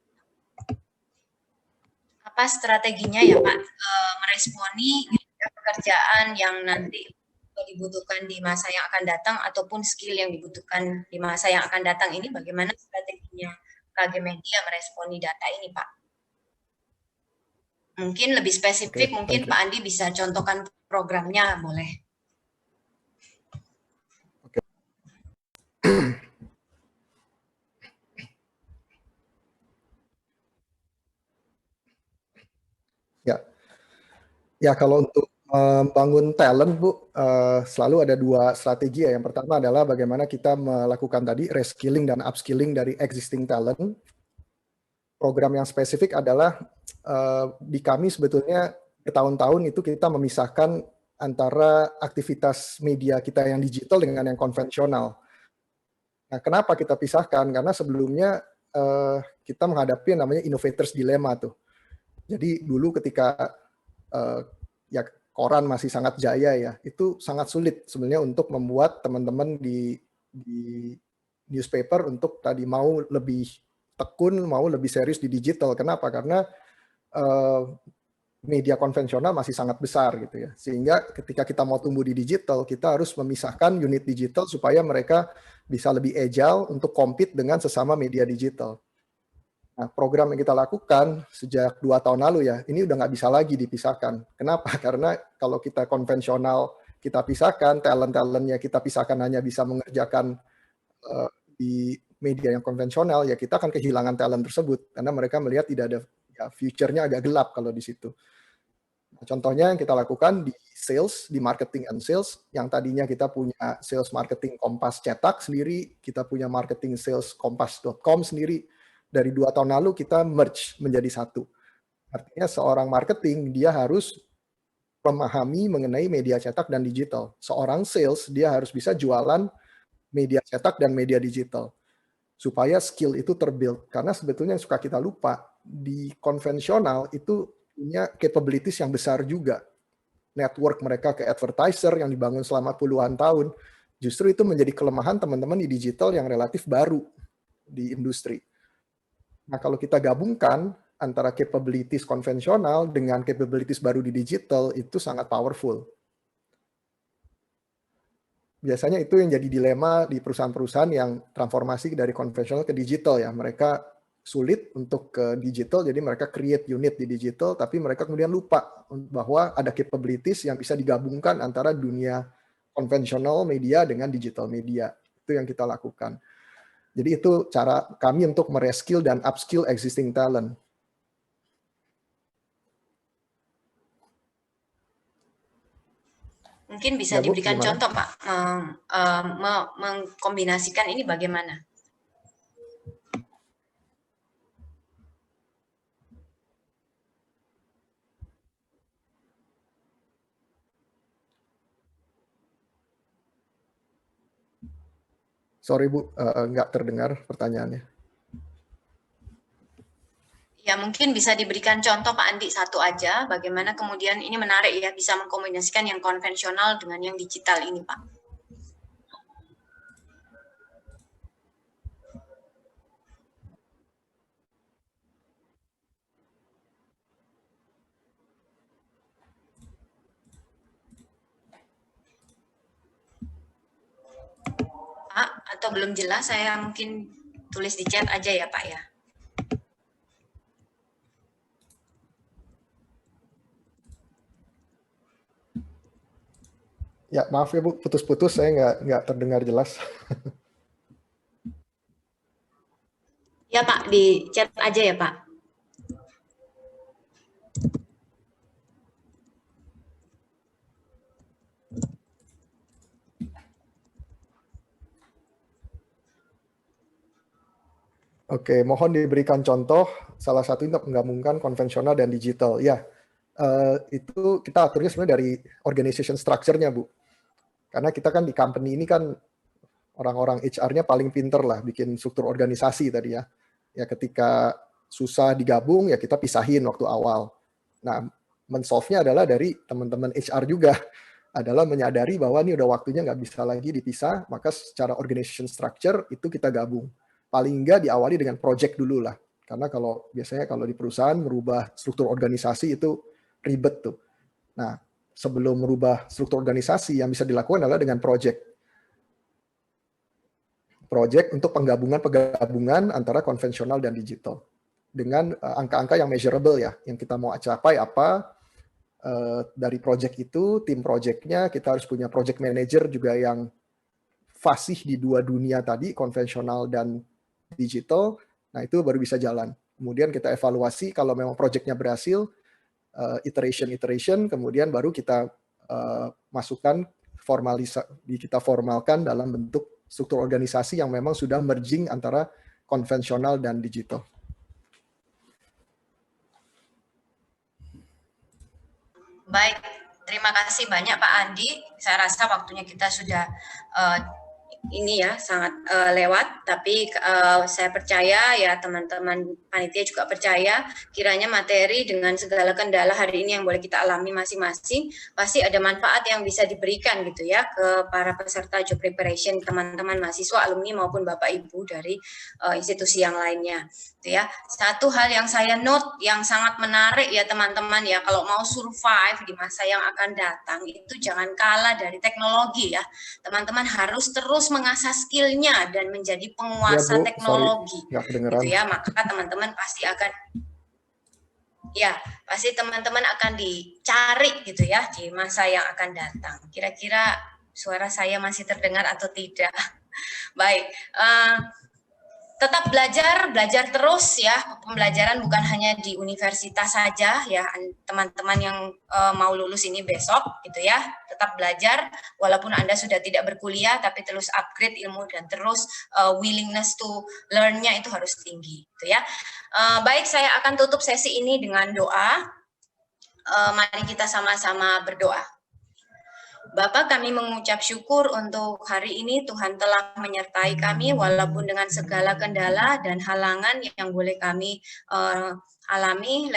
strateginya ya Pak meresponi pekerjaan yang nanti dibutuhkan di masa yang akan datang ataupun skill yang dibutuhkan di masa yang akan datang ini, bagaimana strateginya KG Media meresponi data ini Pak? Mungkin lebih spesifik, mungkin Pak Andi bisa contohkan programnya, boleh. Ya, kalau untuk Membangun talent, Bu, selalu ada dua strategi ya. Yang pertama adalah bagaimana kita melakukan tadi reskilling dan upskilling dari existing talent. Program yang spesifik adalah di kami sebetulnya bertahun-tahun itu kita memisahkan antara aktivitas media kita yang digital dengan yang konvensional. Nah, kenapa kita pisahkan? Karena sebelumnya kita menghadapi yang namanya innovators dilemma tuh. Jadi dulu ketika ya koran masih sangat jaya ya, itu sangat sulit sebenarnya untuk membuat teman-teman di newspaper untuk tadi mau lebih tekun, mau lebih serius di digital. Kenapa? Karena media konvensional masih sangat besar gitu ya. Sehingga ketika kita mau tumbuh di digital, kita harus memisahkan unit digital supaya mereka bisa lebih agile untuk compete dengan sesama media digital. Nah, program yang kita lakukan sejak 2 tahun lalu ya, ini udah nggak bisa lagi dipisahkan. Kenapa? Karena kalau kita konvensional kita pisahkan, talent-talentnya kita pisahkan hanya bisa mengerjakan di media yang konvensional, ya kita akan kehilangan talent tersebut. Karena mereka melihat tidak ada, ya future-nya agak gelap kalau di situ. Nah, contohnya yang kita lakukan di sales, di marketing and sales, yang tadinya kita punya sales marketing Kompas cetak sendiri, kita punya marketing sales kompas.com sendiri. Dari 2 tahun lalu kita merge menjadi satu. Artinya seorang marketing dia harus memahami mengenai media cetak dan digital. Seorang sales dia harus bisa jualan media cetak dan media digital. Supaya skill itu terbuild. Karena sebetulnya yang suka kita lupa, di konvensional itu punya capabilities yang besar juga. Network mereka ke advertiser yang dibangun selama puluhan tahun, justru itu menjadi kelemahan teman-teman di digital yang relatif baru di industri. Nah, kalau kita gabungkan antara capabilities konvensional dengan capabilities baru di digital, itu sangat powerful. Biasanya itu yang jadi dilema di perusahaan-perusahaan yang transformasi dari konvensional ke digital ya. Mereka sulit untuk ke digital, jadi mereka create unit di digital, tapi mereka kemudian lupa bahwa ada capabilities yang bisa digabungkan antara dunia konvensional media dengan digital media. Itu yang kita lakukan. Jadi itu cara kami untuk mereskill dan upskill existing talent. Mungkin bisa Ya, Bu, diberikan gimana? contoh, Pak, mengkombinasikan ini bagaimana? Sorry, Bu, nggak terdengar pertanyaannya. Ya, mungkin bisa diberikan contoh Pak Andi satu aja, bagaimana kemudian ini menarik ya, bisa mengkombinasikan yang konvensional dengan yang digital ini, Pak. Pak, atau belum jelas, saya mungkin tulis di chat aja ya Pak ya. Ya, maaf ya Bu, putus-putus, saya nggak terdengar jelas. Ya Pak, di chat aja ya Pak. Oke, mohon diberikan contoh, salah satu untuk menggabungkan konvensional dan digital. Ya, itu kita aturnya sebenarnya dari organization structure-nya, Bu. Karena kita kan di company ini kan orang-orang HR-nya paling pinter lah bikin struktur organisasi tadi ya. Ya ketika susah digabung ya kita pisahin waktu awal. Nah, men-solve-nya adalah dari teman-teman HR juga. Adalah menyadari bahwa ini udah waktunya nggak bisa lagi dipisah, maka secara organization structure itu kita gabung. Paling nggak diawali dengan project dulu lah. Karena biasanya kalau di perusahaan merubah struktur organisasi itu ribet tuh. Nah, sebelum merubah struktur organisasi yang bisa dilakukan adalah dengan project untuk penggabungan antara konvensional dan digital dengan angka-angka yang measurable ya, yang kita mau capai apa dari project itu, tim projectnya kita harus punya project manager juga yang fasih di dua dunia tadi, konvensional dan digital. Nah itu baru bisa jalan. Kemudian kita evaluasi kalau memang projectnya berhasil, iteration, kemudian baru kita masukan kita formalkan dalam bentuk struktur organisasi yang memang sudah merging antara konvensional dan digital. Baik, terima kasih banyak Pak Andi. Saya rasa waktunya kita sudah ini ya sangat lewat, tapi saya percaya ya teman-teman panitia juga percaya kiranya materi dengan segala kendala hari ini yang boleh kita alami masing-masing pasti ada manfaat yang bisa diberikan gitu ya ke para peserta job preparation, teman-teman mahasiswa, alumni maupun Bapak Ibu dari institusi yang lainnya. Gitu ya. Satu hal yang saya note yang sangat menarik ya teman-teman ya, kalau mau survive di masa yang akan datang itu jangan kalah dari teknologi ya. Teman-teman harus terus mengasah skillnya dan menjadi penguasa teknologi. Gitu ya, maka teman-teman pasti akan teman-teman akan dicari gitu ya di masa yang akan datang. Kira-kira suara saya masih terdengar atau tidak? Baik. Tetap belajar terus ya. Pembelajaran bukan hanya di universitas saja ya, teman-teman yang mau lulus ini besok gitu ya. Tetap belajar walaupun Anda sudah tidak berkuliah, tapi terus upgrade ilmu dan terus willingness to learn-nya itu harus tinggi gitu ya. Baik, saya akan tutup sesi ini dengan doa. Mari kita sama-sama berdoa. Bapak, kami mengucap syukur untuk hari ini Tuhan telah menyertai kami walaupun dengan segala kendala dan halangan yang boleh kami alami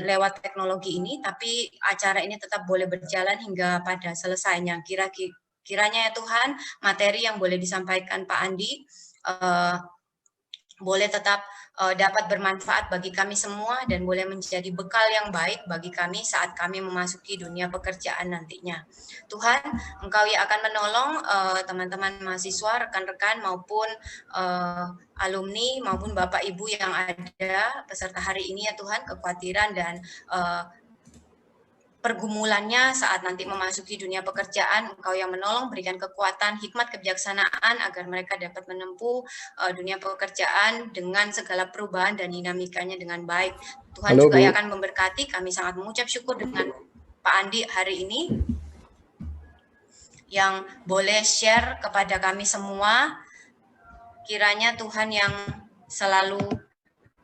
lewat teknologi ini, tapi acara ini tetap boleh berjalan hingga pada selesainya. Kiranya ya Tuhan, materi yang boleh disampaikan Pak Andi boleh tetap dapat bermanfaat bagi kami semua dan boleh menjadi bekal yang baik bagi kami saat kami memasuki dunia pekerjaan nantinya. Tuhan, Engkau yang akan menolong teman-teman mahasiswa, rekan-rekan maupun alumni maupun Bapak Ibu yang ada peserta hari ini ya Tuhan, kekhawatiran dan pergumulannya saat nanti memasuki dunia pekerjaan, Engkau yang menolong, berikan kekuatan, hikmat, kebijaksanaan agar mereka dapat menempuh dunia pekerjaan dengan segala perubahan dan dinamikanya dengan baik. Tuhan juga yang akan memberkati, kami sangat mengucap syukur dengan Pak Andi hari ini yang boleh share kepada kami semua. Kiranya Tuhan yang selalu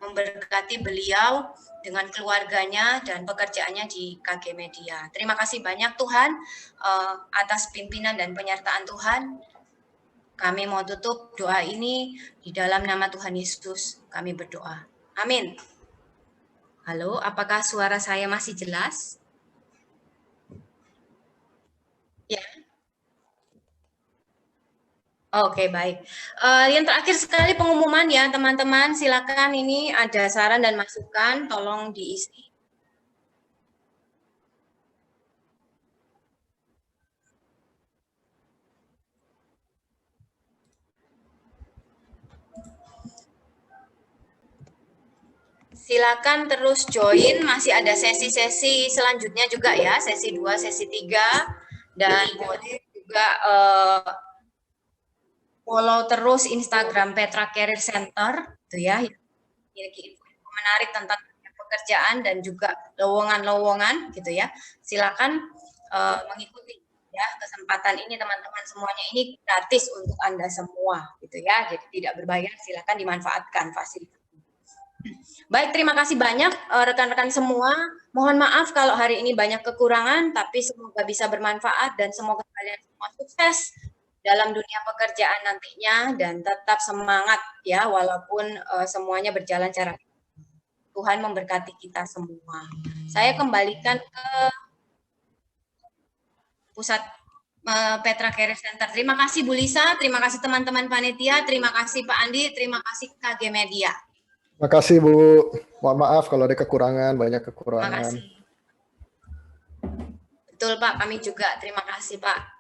memberkati beliau dengan keluarganya dan pekerjaannya di KG Media. Terima kasih banyak Tuhan atas pimpinan dan penyertaan Tuhan. Kami mau tutup doa ini di dalam nama Tuhan Yesus. Kami berdoa. Amin. Halo, apakah suara saya masih jelas? Ya. Oke, baik. Yang terakhir sekali pengumuman ya, teman-teman. Silakan, ini ada saran dan masukan, tolong diisi. Silakan terus join, masih ada sesi-sesi selanjutnya juga ya, sesi 2, sesi 3, dan boleh juga follow terus Instagram Petra Career Center, gitu ya. Memiliki info menarik tentang pekerjaan dan juga lowongan-lowongan, gitu ya. Silakan mengikuti ya kesempatan ini teman-teman, semuanya ini gratis untuk Anda semua, gitu ya. Jadi tidak berbayar, silakan dimanfaatkan fasilitas. Baik, terima kasih banyak rekan-rekan semua. Mohon maaf kalau hari ini banyak kekurangan, tapi semoga bisa bermanfaat dan semoga kalian semua sukses dalam dunia pekerjaan nantinya dan tetap semangat ya walaupun semuanya berjalan cara Tuhan memberkati kita semua. Saya kembalikan ke pusat Petra Career Center. Terima kasih Bu Lisa, terima kasih teman-teman panitia, terima kasih Pak Andi, terima kasih KG Media. Terima kasih Bu. Mohon maaf kalau ada kekurangan, banyak kekurangan. Terima kasih. Betul Pak, kami juga terima kasih Pak.